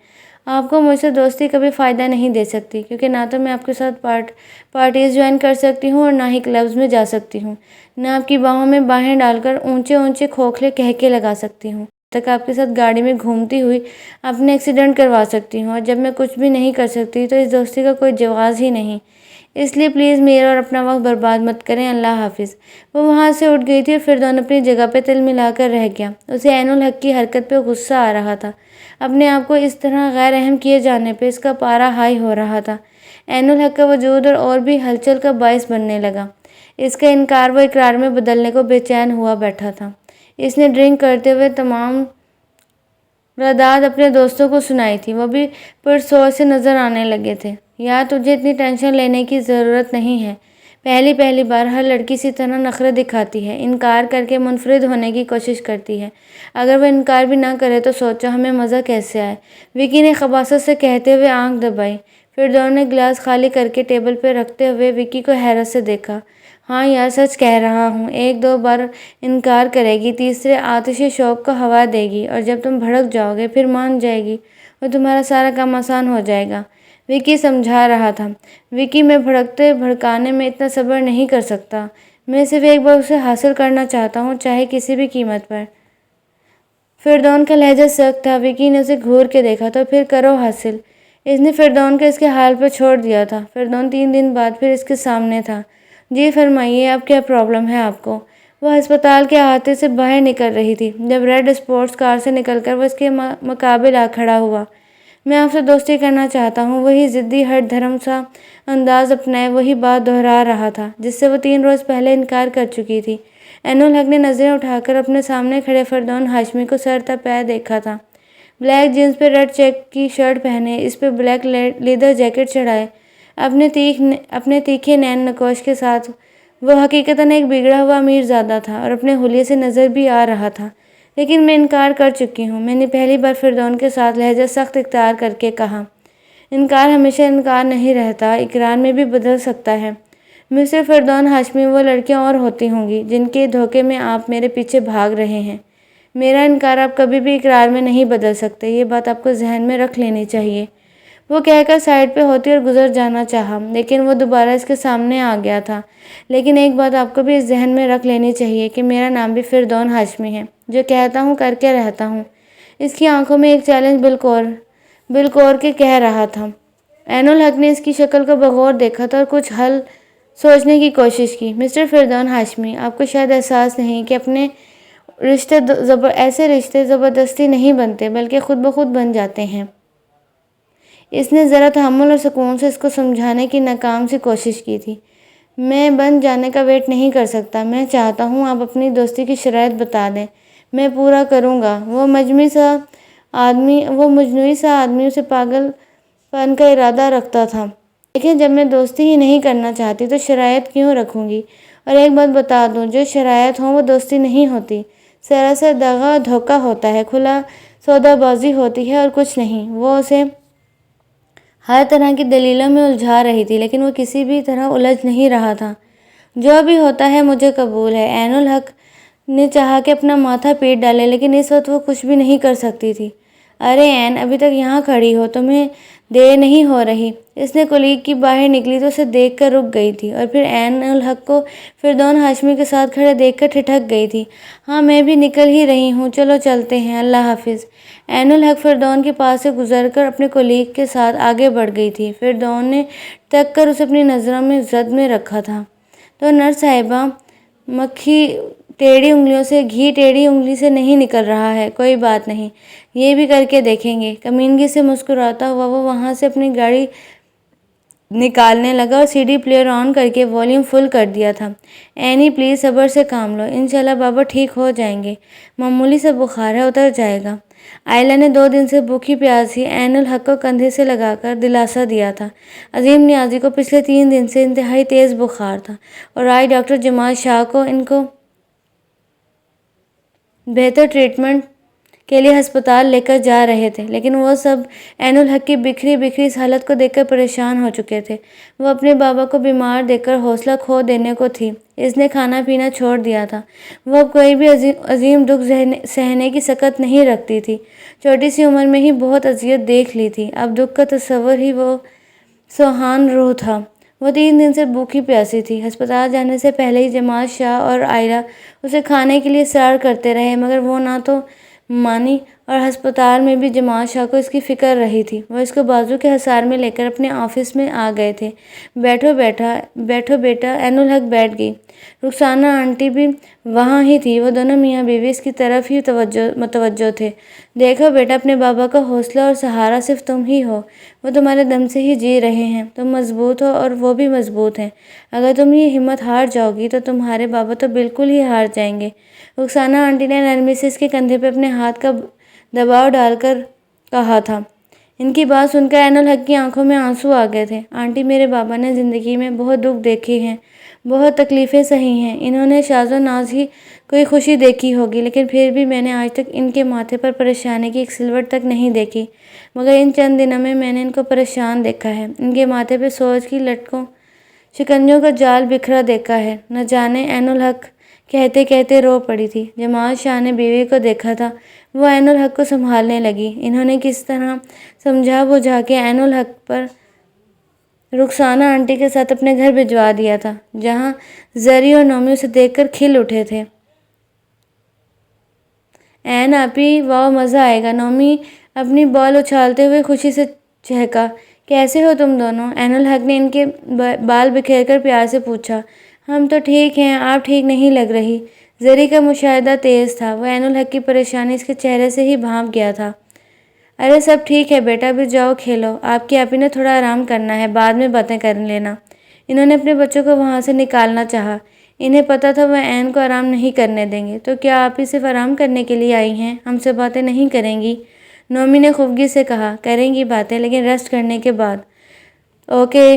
آپ کو مجھ سے دوستی کبھی فائدہ نہیں دے سکتی، کیونکہ نہ تو میں آپ کے ساتھ پارٹیز جوائن کر سکتی ہوں اور نہ ہی کلبز میں جا سکتی ہوں، نہ آپ کی باہوں میں باہیں ڈال کر اونچے اونچے کھوکھلے کہکے لگا سکتی ہوں، تک آپ کے ساتھ گاڑی میں گھومتی ہوئی اپنے ایکسیڈنٹ کروا سکتی ہوں، اور جب میں کچھ بھی نہیں کر سکتی تو اس دوستی کا کوئی جواز ہی نہیں۔ اس لیے پلیز میرا اور اپنا وقت برباد مت کریں، اللہ حافظ۔ وہ وہاں سے اٹھ گئی تھی اور فردون اپنی جگہ پہ تل ملا کر رہ گیا۔ اسے عین الحق کی حرکت پہ غصہ آ رہا تھا، اپنے آپ کو اس طرح غیر اہم کیے جانے پہ اس کا پارا ہائی ہو رہا تھا۔ عین الحق کا وجود اور بھی ہلچل کا باعث بننے لگا۔ اس کا انکار وہ اقرار میں بدلنے کو بے چین ہوا بیٹھا تھا۔ اس نے ڈرنک کرتے ہوئے تمام رداد اپنے دوستوں کو سنائی تھی، وہ بھی پرسور سے نظر آنے لگے تھے۔ یا تجھے اتنی ٹینشن لینے کی ضرورت نہیں ہے، پہلی بار ہر لڑکی اسی طرح نخرے دکھاتی ہے، انکار کر کے منفرد ہونے کی کوشش کرتی ہے، اگر وہ انکار بھی نہ کرے تو سوچو ہمیں مزہ کیسے آئے، وکی نے خباثت سے کہتے ہوئے آنکھ دبائی۔ فردون نے گلاس خالی کر کے ٹیبل پہ رکھتے ہوئے وکی کو حیرت سے دیکھا۔ ہاں یار، سچ کہہ رہا ہوں، ایک دو بار انکار کرے گی، تیسرے آتشی شوق کو ہوا دے گی، اور جب تم بھڑک جاؤ گے پھر مان جائے گی، اور تمہارا سارا کام آسان ہو جائے گا، وکی سمجھا رہا تھا۔ وکی، میں بھڑکانے میں اتنا صبر نہیں کر سکتا، میں صرف ایک بار اسے حاصل کرنا چاہتا ہوں، چاہے کسی بھی قیمت پر۔ فردون کا لہجہ سخت تھا۔ وکی نے اسے گھور کے دیکھا، تو پھر کرو حاصل۔ اس نے فردون کو اس کے حال پر چھوڑ دیا تھا۔ فردون 3 دن بعد پھر اس کے سامنے تھا۔ جی فرمائیے، اب کیا پرابلم ہے آپ کو؟ وہ ہسپتال کے احاطے سے باہر نکل رہی تھی جب ریڈ اسپورٹس کار سے نکل کر وہ اس کے مقابل آ کھڑا ہوا۔ میں آپ سے دوستی کرنا چاہتا ہوں، وہی ضدی ہٹ دھرم سا انداز اپنائے وہی بات دہرا رہا تھا جس سے وہ 3 روز پہلے انکار کر چکی تھی۔ عین الحق نے نظریں اٹھا کر اپنے سامنے کھڑے فردون ہاشمی کو سر تا پیر دیکھا تھا۔ بلیک جینس پہ ریڈ چیک کی شرٹ پہنے، اس پہ بلیک لیدر جیکٹ چڑھائے، اپنے تیکھے نین نقوش کے ساتھ وہ حقیقتاً ایک بگڑا ہوا امیر زادہ تھا اور اپنے حلیے سے نظر بھی آ رہا تھا۔ لیکن میں انکار کر چکی ہوں، میں نے پہلی بار فردون کے ساتھ لہجہ سخت اختیار کر کے کہا۔ انکار ہمیشہ انکار نہیں رہتا، اقرار میں بھی بدل سکتا ہے۔ مسٹر فردون ہاشمی، وہ لڑکیاں اور ہوتی ہوں گی جن کے دھوکے میں آپ میرے پیچھے بھاگ رہے ہیں، میرا انکار آپ کبھی بھی اقرار میں نہیں بدل سکتے، یہ بات آپ کو ذہن میں رکھ لینی چاہیے۔ وہ کہہ کر سائڈ پہ ہوتی اور گزر جانا چاہا، لیکن وہ دوبارہ اس کے سامنے آ گیا تھا۔ لیکن ایک بات آپ کو بھی اس ذہن میں رکھ لینی چاہیے کہ میرا نام بھی فردون ہاشمی ہے، جو کہتا ہوں کر کے رہتا ہوں۔ اس کی آنکھوں میں ایک چیلنج بالکور کے کہہ رہا تھا۔ عین الحق نے اس کی شکل کو بغور دیکھا تھا اور کچھ حل سوچنے کی کوشش کی۔ مسٹر فردون ہاشمی، آپ کو شاید احساس نہیں کہ ایسے رشتے زبردستی نہیں بنتے بلکہ خود بخود بن جاتے ہیں۔ اس نے ذرا تحمل اور سکون سے اس کو سمجھانے کی ناکام سی کوشش کی تھی۔ میں بن جانے کا ویٹ نہیں کر سکتا، میں چاہتا ہوں آپ اپنی دوستی کی شرائط بتا دیں، میں پورا کروں گا۔ وہ مجنوعی سا آدمی اسے پاگل پن کا ارادہ رکھتا تھا۔ دیکھیں، جب میں دوستی ہی نہیں کرنا چاہتی تو شرائط کیوں رکھوں گی؟ اور ایک بات بتا دوں، جو شرائط ہوں وہ دوستی نہیں ہوتی، سراسر دغا دھوکہ ہوتا ہے، کھلا سودا بازی ہوتی ہے اور کچھ نہیں۔ وہ اسے ہر طرح کی دلیلوں میں الجھا رہی تھی، لیکن وہ کسی بھی طرح الجھ نہیں رہا تھا۔ جو بھی ہوتا ہے مجھے قبول ہے۔ عین الحق نے چاہا کہ اپنا ماتھا پیٹ ڈالے، لیکن اس وقت وہ کچھ بھی نہیں کر سکتی تھی۔ ارے عین، ابھی تک یہاں کھڑی ہو، تمہیں دیر نہیں ہو رہی؟ اس نے کولیگ کی باہر نکلی تو اسے دیکھ کر رک گئی تھی، اور پھر عین الحق کو فردون ہاشمی کے ساتھ کھڑے دیکھ کر ٹھٹک گئی تھی۔ ہاں، میں بھی نکل ہی رہی ہوں، چلو چلتے ہیں، اللہ حافظ۔ عین الحق فردون کے پاس سے گزر کر اپنے کولیگ کے ساتھ آگے بڑھ گئی تھی۔ فردون نے تک کر اسے اپنی نظروں میں زد میں رکھا تھا۔ تو نرس صاحبہ، مکھی ٹیڑھی انگلیوں سے گھی ٹیڑھی انگلی سے نہیں نکل رہا ہے، کوئی بات نہیں، یہ بھی کر کے دیکھیں گے۔ کمینگی سے مسکراتا ہوا وہ وہاں سے اپنی گاڑی نکالنے لگا اور سی ڈی پلیئر آن کر کے والیوم فل کر دیا تھا۔ اینی پلیز صبر سے کام لو، انشاءاللہ بابا ٹھیک ہو جائیں گے، معمولی سا بخار ہے، اتر جائے گا۔ آئلہ نے 2 دن سے بھوکی پیاسی عین الحق کو کندھے سے لگا کر دلاسا دیا تھا۔ عظیم نیازی کو پچھلے 3 دن سے انتہائی تیز بخار تھا اور آج ڈاکٹر جمال شاہ کو ان کو بہتر ٹریٹمنٹ کے لیے ہسپتال لے کر جا رہے تھے، لیکن وہ سب عین الحق کی بکھری بکھری اس حالت کو دیکھ کر پریشان ہو چکے تھے۔ وہ اپنے بابا کو بیمار دیکھ کر حوصلہ کھو دینے کو تھی۔ اس نے کھانا پینا چھوڑ دیا تھا۔ وہ اب کوئی بھی عظیم دکھ سہنے کی سکت نہیں رکھتی تھی۔ چھوٹی سی عمر میں ہی بہت اذیت دیکھ لی تھی، اب دکھ کا تصور ہی وہ سوہان روح تھا۔ وہ 3 دن سے بھوکی پیاسی تھی۔ ہسپتال جانے سے پہلے ہی جمال شاہ اور آئلہ اسے کھانے کے لیے اصرار کرتے رہے، مگر وہ نہ تو مانی، اور ہسپتال میں بھی جمال شاہ کو اس کی فکر رہی تھی۔ وہ اس کو بازو کے حصار میں لے کر اپنے آفس میں آ گئے تھے۔ بیٹھو بیٹا، عین الحق بیٹھ گئی۔ رخسانہ آنٹی بھی وہاں ہی تھی، وہ دونوں میاں بیوی اس کی طرف ہی متوجہ تھے۔ دیکھو بیٹا، اپنے بابا کا حوصلہ اور سہارا صرف تم ہی ہو، وہ تمہارے دم سے ہی جی رہے ہیں، تم مضبوط ہو اور وہ بھی مضبوط ہیں۔ اگر تم یہ ہمت ہار جاؤ گی تو تمہارے بابا تو بالکل ہی ہار جائیں گے۔ رخسانہ آنٹی نے نرمی سے اس کے کندھے پہ اپنے ہاتھ کا دباؤ ڈال کر کہا تھا۔ ان کی بات سن کر عین الحق کی آنکھوں میں آنسو آ گئے تھے۔ آنٹی، میرے بابا نے زندگی میں بہت دکھ دیکھے ہیں، بہت تکلیفیں سہی ہیں، انہوں نے شاذ و ناز ہی کوئی خوشی دیکھی ہوگی، لیکن پھر بھی میں نے آج تک ان کے ماتھے پر پریشانی کی ایک سلوٹ تک نہیں دیکھی، مگر ان چند دنوں میں نے ان کو پریشان دیکھا ہے، ان کے ماتھے پہ سوز کی لٹکوں شکنجوں کا جال بکھرا دیکھا ہے۔ نہ جانے، عین الحق کہتے کہتے رو پڑی تھی۔ جمال شاہ نے بیوی کو دیکھا تھا، وہ عین الحق کو سنبھالنے لگی۔ انہوں نے کس طرح سمجھا بجھا کے عین الحق پر رخسانہ آنٹی کے ساتھ اپنے گھر بھجوا دیا تھا، جہاں زری اور نومی اسے دیکھ کر کھل اٹھے تھے۔ عین آپی، واؤ، مزہ آئے گا! نومی اپنی بال اچھالتے ہوئے خوشی سے چہکا۔ کیسے ہو تم دونوں؟ عین الحق نے ان کے بال بکھیر کر پیار سے پوچھا۔ ہم تو ٹھیک ہیں، آپ ٹھیک نہیں لگ رہی۔ زری کا مشاہدہ تیز تھا، وہ عین الحق کی پریشانی اس کے چہرے سے ہی بھانپ گیا تھا۔ ارے سب ٹھیک ہے بیٹا، ابھی جاؤ کھیلو، آپ کی آپی نے تھوڑا آرام کرنا ہے، بعد میں باتیں کر لینا۔ انہوں نے اپنے بچوں کو وہاں سے نکالنا چاہا، انہیں پتا تھا وہ عین کو آرام نہیں کرنے دیں گے۔ تو کیا آپی صرف آرام کرنے کے لیے آئی ہیں، ہم سے باتیں نہیں کریں گی؟ نومی نے خفگی سے کہا۔ کریں گی باتیں، لیکن ریسٹ کرنے کے بعد۔ Okay,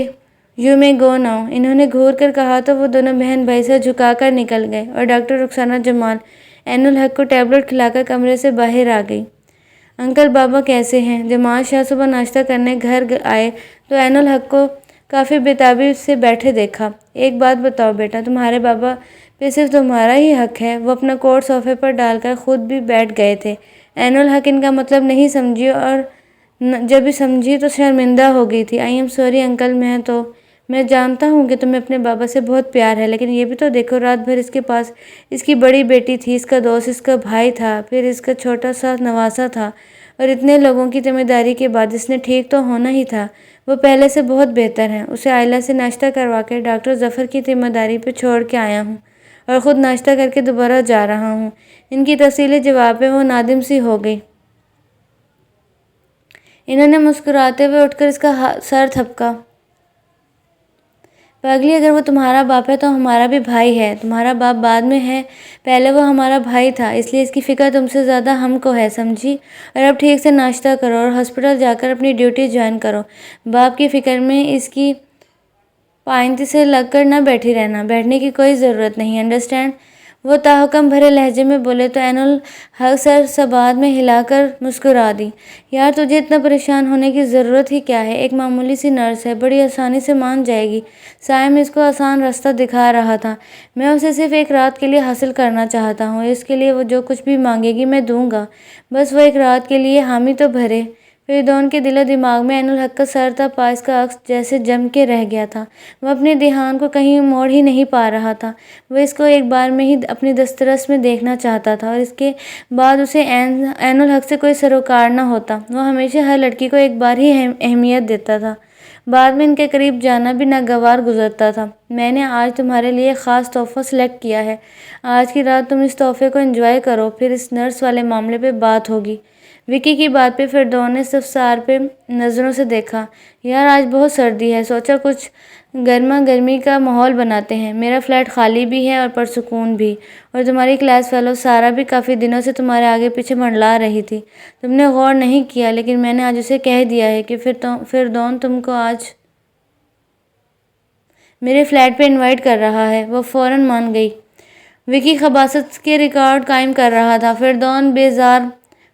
you may go now, انہوں نے گھور کر کہا تو وہ دونوں بہن بھائی سر جھکا کر نکل گئے اور ڈاکٹر رخسانہ جمال عین الحق کو ٹیبلٹ کھلا کر کمرے سے باہر آ گئی۔ انکل بابا کیسے ہیں؟ جمال شاہ صبح ناشتہ کرنے گھر آئے تو عین الحق کو کافی بےتابی سے بیٹھے دیکھا۔ ایک بات بتاؤ بیٹا، تمہارے بابا پہ صرف تمہارا ہی حق ہے؟ وہ اپنا کوٹ صوفے پر ڈال کر خود بھی بیٹھ گئے تھے۔ عین الحق ان کا مطلب نہیں سمجھی، اور جب سمجھی تو شرمندہ ہو گئی تھی۔ آئی ایم سوری انکل، میں جانتا ہوں کہ تمہیں اپنے بابا سے بہت پیار ہے، لیکن یہ بھی تو دیکھو، رات بھر اس کے پاس اس کی بڑی بیٹی تھی، اس کا دوست، اس کا بھائی تھا، پھر اس کا چھوٹا سا نواسا تھا، اور اتنے لوگوں کی ذمہ داری کے بعد اس نے ٹھیک تو ہونا ہی تھا۔ وہ پہلے سے بہت بہتر ہے۔ اسے آئلہ سے ناشتہ کروا کے ڈاکٹر ظفر کی ذمہ داری پہ چھوڑ کے آیا ہوں، اور خود ناشتہ کر کے دوبارہ جا رہا ہوں۔ ان کی تفصیلی جواب پہ وہ نادم سی ہو گئی۔ انہوں نے مسکراتے ہوئے اٹھ کر اس کا سر تھپکا۔ پگلی، اگر وہ تمہارا باپ ہے تو ہمارا بھی بھائی ہے۔ تمہارا باپ بعد میں ہے، پہلے وہ ہمارا بھائی تھا، اس لیے اس کی فکر تم سے زیادہ ہم کو ہے، سمجھی؟ اور اب ٹھیک سے ناشتہ کرو اور ہسپتال جا کر اپنی ڈیوٹی جوائن کرو۔ باپ کی فکر میں اس کی پائنتی سے لگ کر نہ بیٹھی رہنا، بیٹھنے کی کوئی ضرورت نہیں، انڈرسٹینڈ؟ وہ تحکم بھرے لہجے میں بولے تو عین الحق سر سباد میں ہلا کر مسکرا دی۔ یار تجھے اتنا پریشان ہونے کی ضرورت ہی کیا ہے، ایک معمولی سی نرس ہے، بڑی آسانی سے مان جائے گی۔ سائم اس کو آسان راستہ دکھا رہا تھا۔ میں اسے صرف ایک رات کے لیے حاصل کرنا چاہتا ہوں، اس کے لیے وہ جو کچھ بھی مانگے گی میں دوں گا، بس وہ ایک رات کے لیے حامی تو بھرے۔ فریدون کے دل و دماغ میں عین الحق کا سر تھا پا اس کا عکس جیسے جم کے رہ گیا تھا۔ وہ اپنے دھیان کو کہیں موڑ ہی نہیں پا رہا تھا۔ وہ اس کو ایک بار میں ہی اپنی دسترس میں دیکھنا چاہتا تھا، اور اس کے بعد اسے عین الحق سے کوئی سروکار نہ ہوتا۔ وہ ہمیشہ ہر لڑکی کو ایک بار ہی اہمیت دیتا تھا، بعد میں ان کے قریب جانا بھی ناگوار گزرتا تھا۔ میں نے آج تمہارے لیے خاص تحفہ سلیکٹ کیا ہے، آج کی رات تم اس تحفے کو انجوائے کرو، پھر اس نرس والے معاملے پہ بات ہوگی۔ وکی کی بات پہ فردون نے استفسار پہ نظروں سے دیکھا۔ یار آج بہت سردی ہے، سوچا کچھ گرما گرمی کا ماحول بناتے ہیں۔ میرا فلیٹ خالی بھی ہے اور پرسکون بھی، اور تمہاری کلاس فیلو سارا بھی کافی دنوں سے تمہارے آگے پیچھے منڈلا رہی تھی۔ تم نے غور نہیں کیا، لیکن میں نے آج اسے کہہ دیا ہے کہ فردون تم کو آج میرے فلیٹ پہ انوائٹ کر رہا ہے۔ وہ فوراً مان گئی۔ وکی خباثت کے ریکارڈ قائم کر رہا تھا۔ فردون بیزار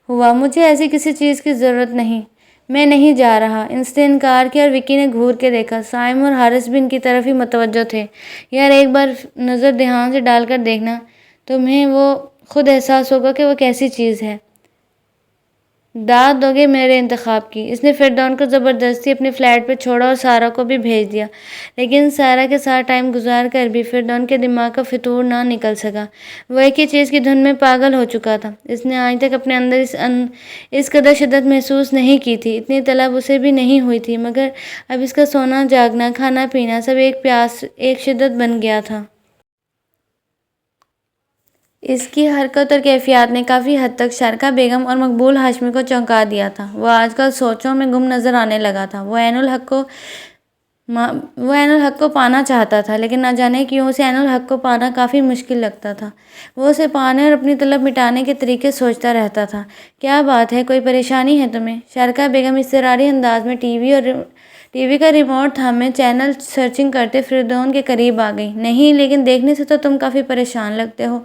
ہوا۔ مجھے ایسی کسی چیز کی ضرورت نہیں، میں نہیں جا رہا، اس نے انکار کیا، اور وکی نے گھور کے دیکھا۔ سائم اور حارث بھی ان کی طرف ہی متوجہ تھے۔ یار ایک بار نظر دھیان سے ڈال کر دیکھنا، تمہیں وہ خود احساس ہوگا کہ وہ کیسی چیز ہے۔ داد دو گے میرے انتخاب کی۔ اس نے فردون کو زبردستی اپنے فلیٹ پہ چھوڑا اور سارا کو بھی بھیج دیا، لیکن سارا کے ساتھ ٹائم گزار کر بھی فردون کے دماغ کا فطور نہ نکل سکا۔ وہ ایک ہی چیز کی دھن میں پاگل ہو چکا تھا۔ اس نے آج تک اپنے اندر اس قدر شدت محسوس نہیں کی تھی، اتنی طلب اسے بھی نہیں ہوئی تھی، مگر اب اس کا سونا جاگنا، کھانا پینا سب ایک شدت بن گیا تھا۔ اس کی حرکت اور کیفیات نے کافی حد تک شارکا بیگم اور مقبول ہاشمی کو چونکا دیا تھا۔ وہ آج کل سوچوں میں گم نظر آنے لگا تھا۔ وہ عین الحق کو پانا چاہتا تھا، لیکن نہ جانے کیوں اسے عین الحق کو پانا کافی مشکل لگتا تھا۔ وہ اسے پانے اور اپنی طلب مٹانے کے طریقے سوچتا رہتا تھا۔ کیا بات ہے، کوئی پریشانی ہے تمہیں؟ شارکا بیگم اضطراری انداز میں ٹی وی کا ریموٹ تھامے چینل سرچنگ کرتے فردون کے قریب آ گئی۔ نہیں، لیکن دیکھنے سے تو تم کافی پریشان لگتے ہو۔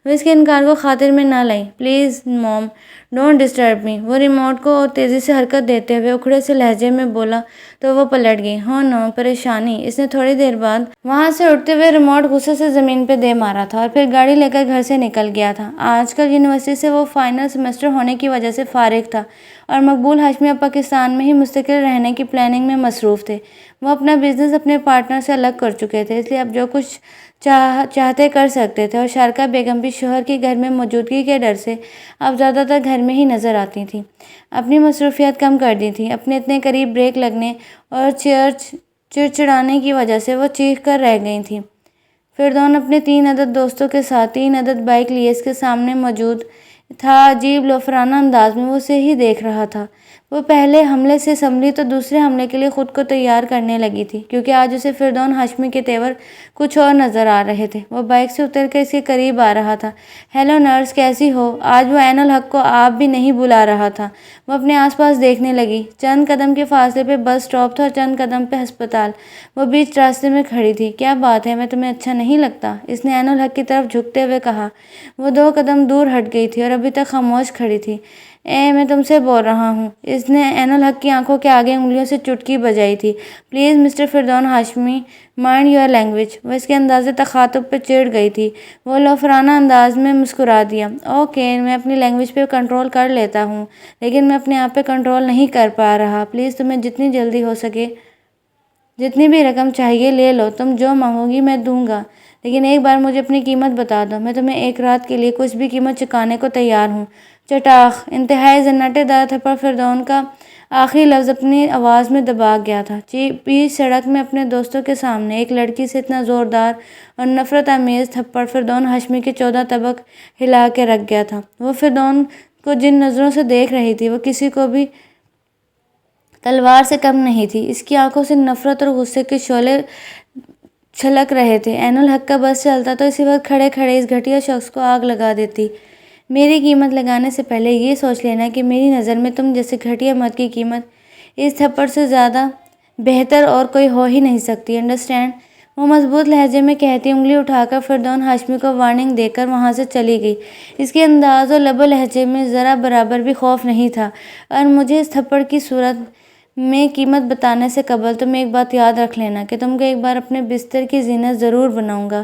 وہ اس کے انکار کو خاطر میں نہ لائی۔ پلیز موم، ڈونٹ ڈسٹرب می۔ وہ ریموٹ کو تیزی سے حرکت دیتے ہوئے اکھڑے سے لہجے میں بولا تو وہ پلٹ گئی۔ ہو نو، پریشانی؟ اس نے تھوڑی دیر بعد وہاں سے اٹھتے ہوئے ریموٹ غصے سے زمین پہ دے مارا تھا اور پھر گاڑی لے کر گھر سے نکل گیا تھا۔ آج کل یونیورسٹی سے وہ فائنل سیمسٹر ہونے کی وجہ سے فارغ تھا، اور مقبول ہاشمی اب پاکستان میں ہی مستقل رہنے کی پلاننگ میں مصروف تھے۔ وہ اپنا بزنس اپنے پارٹنر سے الگ کر چکے تھے، اس لیے اب جو کچھ چاہتے کر سکتے تھے، اور شارکا بیگم بھی شوہر کی گھر میں موجودگی کے ڈر سے اب زیادہ تر گھر میں ہی نظر آتی تھیں۔ اپنی مصروفیات کم کر دی تھی۔ اپنے اتنے قریب بریک لگنے اور چڑچڑانے کی وجہ سے وہ چیخ کر رہ گئی تھیں۔ فردون اپنے 3 عدد دوستوں کے ساتھ 3 عدد بائک لیے اس کے سامنے موجود تھا۔ عجیب لوفرانہ انداز میں وہ اسے ہی دیکھ رہا تھا۔ وہ پہلے حملے سے سنبھلی تو دوسرے حملے کے لیے خود کو تیار کرنے لگی تھی، کیونکہ آج اسے فردون ہاشمی کے تیور کچھ اور نظر آ رہے تھے۔ وہ بائک سے اتر کر اس کے قریب آ رہا تھا۔ ہیلو نرس، کیسی ہو؟ آج وہ عین الحق کو آپ بھی نہیں بلا رہا تھا۔ وہ اپنے آس پاس دیکھنے لگی۔ چند قدم کے فاصلے پہ بس اسٹاپ تھا اور چند قدم پہ ہسپتال۔ وہ بیچ راستے میں کھڑی تھی۔ کیا بات ہے، میں تمہیں اچھا نہیں لگتا؟ اس نے عین الحق کی طرف جھکتے ہوئے کہا۔ وہ 2 قدم دور ہٹ گئی تھی اور ابھی تک خاموش کھڑی تھی۔ میں تم سے بول رہا ہوں۔ اس نے عین الحق کی آنکھوں کے آگے انگلیوں سے چٹکی بجائی تھی۔ Please mister Firdaun Hashmi, mind your language. وہ اس کے انداز تخاطب پہ چڑ گئی تھی۔ وہ لوفرانہ انداز میں مسکرا دیا۔ اوکے، میں اپنی لینگویج پہ کنٹرول کر لیتا ہوں، لیکن میں اپنے آپ پہ کنٹرول نہیں کر پا رہا۔ پلیز تمہیں جتنی جلدی ہو سکے جتنی بھی رقم چاہیے لے لو، تم جو مانگو گی میں دوں گا، لیکن ایک بار مجھے اپنی قیمت بتا دو۔ میں تمہیں 1 رات کے لیے کچھ بھی قیمت چکانے کو تیار ہوں۔ چٹاخ! انتہائی زناٹے دار تھپڑ فردون کا آخری لفظ اپنی آواز میں دبا گیا تھا۔ بیچ سڑک میں اپنے دوستوں کے سامنے ایک لڑکی سے اتنا زوردار اور نفرت آمیز تھپڑ فردون ہاشمی کے 14 طبق ہلا کے رکھ گیا تھا۔ وہ فردون کو جن نظروں سے دیکھ رہی تھی، وہ کسی کو بھی تلوار سے کم نہیں تھی۔ اس کی آنکھوں سے نفرت اور غصے کے شعلے چھلک رہے تھے۔ عین الحق کا بس چلتا تو اسی وقت کھڑے کھڑے اس گھٹیا شخص کو آگ لگا دیتی۔ میری قیمت لگانے سے پہلے یہ سوچ لینا کہ میری نظر میں تم جیسے گھٹیا مرد کی قیمت اس تھپڑ سے زیادہ بہتر اور کوئی ہو ہی نہیں سکتی، انڈرسٹینڈ؟ وہ مضبوط لہجے میں کہتی انگلی اٹھا کر فردون ہاشمی کو وارننگ دے کر وہاں سے چلی گئی۔ اس کے انداز و لب و لہجے میں ذرا برابر بھی خوف نہیں تھا۔ اور مجھے اس تھپڑ کی صورت میں قیمت بتانے سے قبل تم ایک بات یاد رکھ لینا کہ تم کو ایک بار اپنے بستر کی زینت ضرور بناؤں گا،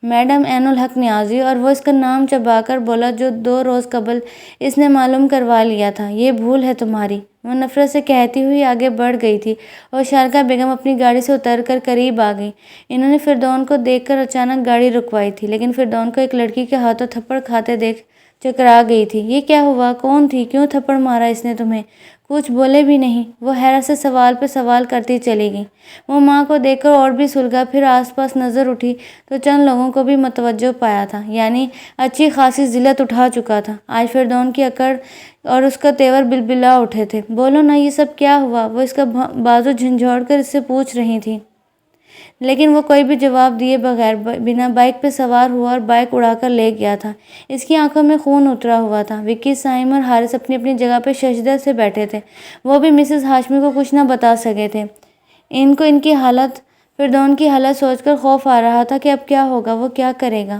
میڈم عین الحق نیازی۔ اور وہ اس کا نام چبا کر بولا جو 2 روز قبل اس نے معلوم کروا لیا تھا۔ یہ بھول ہے تمہاری، وہ نفرت سے کہتی ہوئی آگے بڑھ گئی تھی، اور شارکا بیگم اپنی گاڑی سے اتر کر قریب آ گئی۔ انہوں نے فردون کو دیکھ کر اچانک گاڑی رکوائی تھی، لیکن فردون کو ایک لڑکی کے ہاتھوں تھپڑ کھاتے دیکھ چکرا گئی تھی۔ یہ کیا ہوا؟ کون تھی؟ کیوں تھپڑ مارا اس نے تمہیں؟ کچھ بولے بھی نہیں۔ وہ حیرت سے سوال پہ سوال کرتی چلی گئی۔ وہ ماں کو دیکھ کر اور بھی سلگا، پھر آس پاس نظر اٹھی تو چند لوگوں کو بھی متوجہ پایا تھا، یعنی اچھی خاصی ذلت اٹھا چکا تھا۔ آج فردون کی اکڑ اور اس کا تیور بلبلا اٹھے تھے۔ بولو نا، یہ سب کیا ہوا؟ وہ اس کا بازو جھنجھوڑ کر اس سے پوچھ رہی تھی، لیکن وہ کوئی بھی جواب دیے بغیر بنا بائک پہ سوار ہوا اور بائک اڑا کر لے گیا تھا۔ اس کی آنکھوں میں خون اترا ہوا تھا۔ وکی، سائم اور حارث اپنی اپنی جگہ پہ ششدر سے بیٹھے تھے۔ وہ بھی مسز ہاشمی کو کچھ نہ بتا سکے تھے۔ ان کو ان کی حالت، فردون کی حالت سوچ کر خوف آ رہا تھا کہ اب کیا ہوگا، وہ کیا کرے گا۔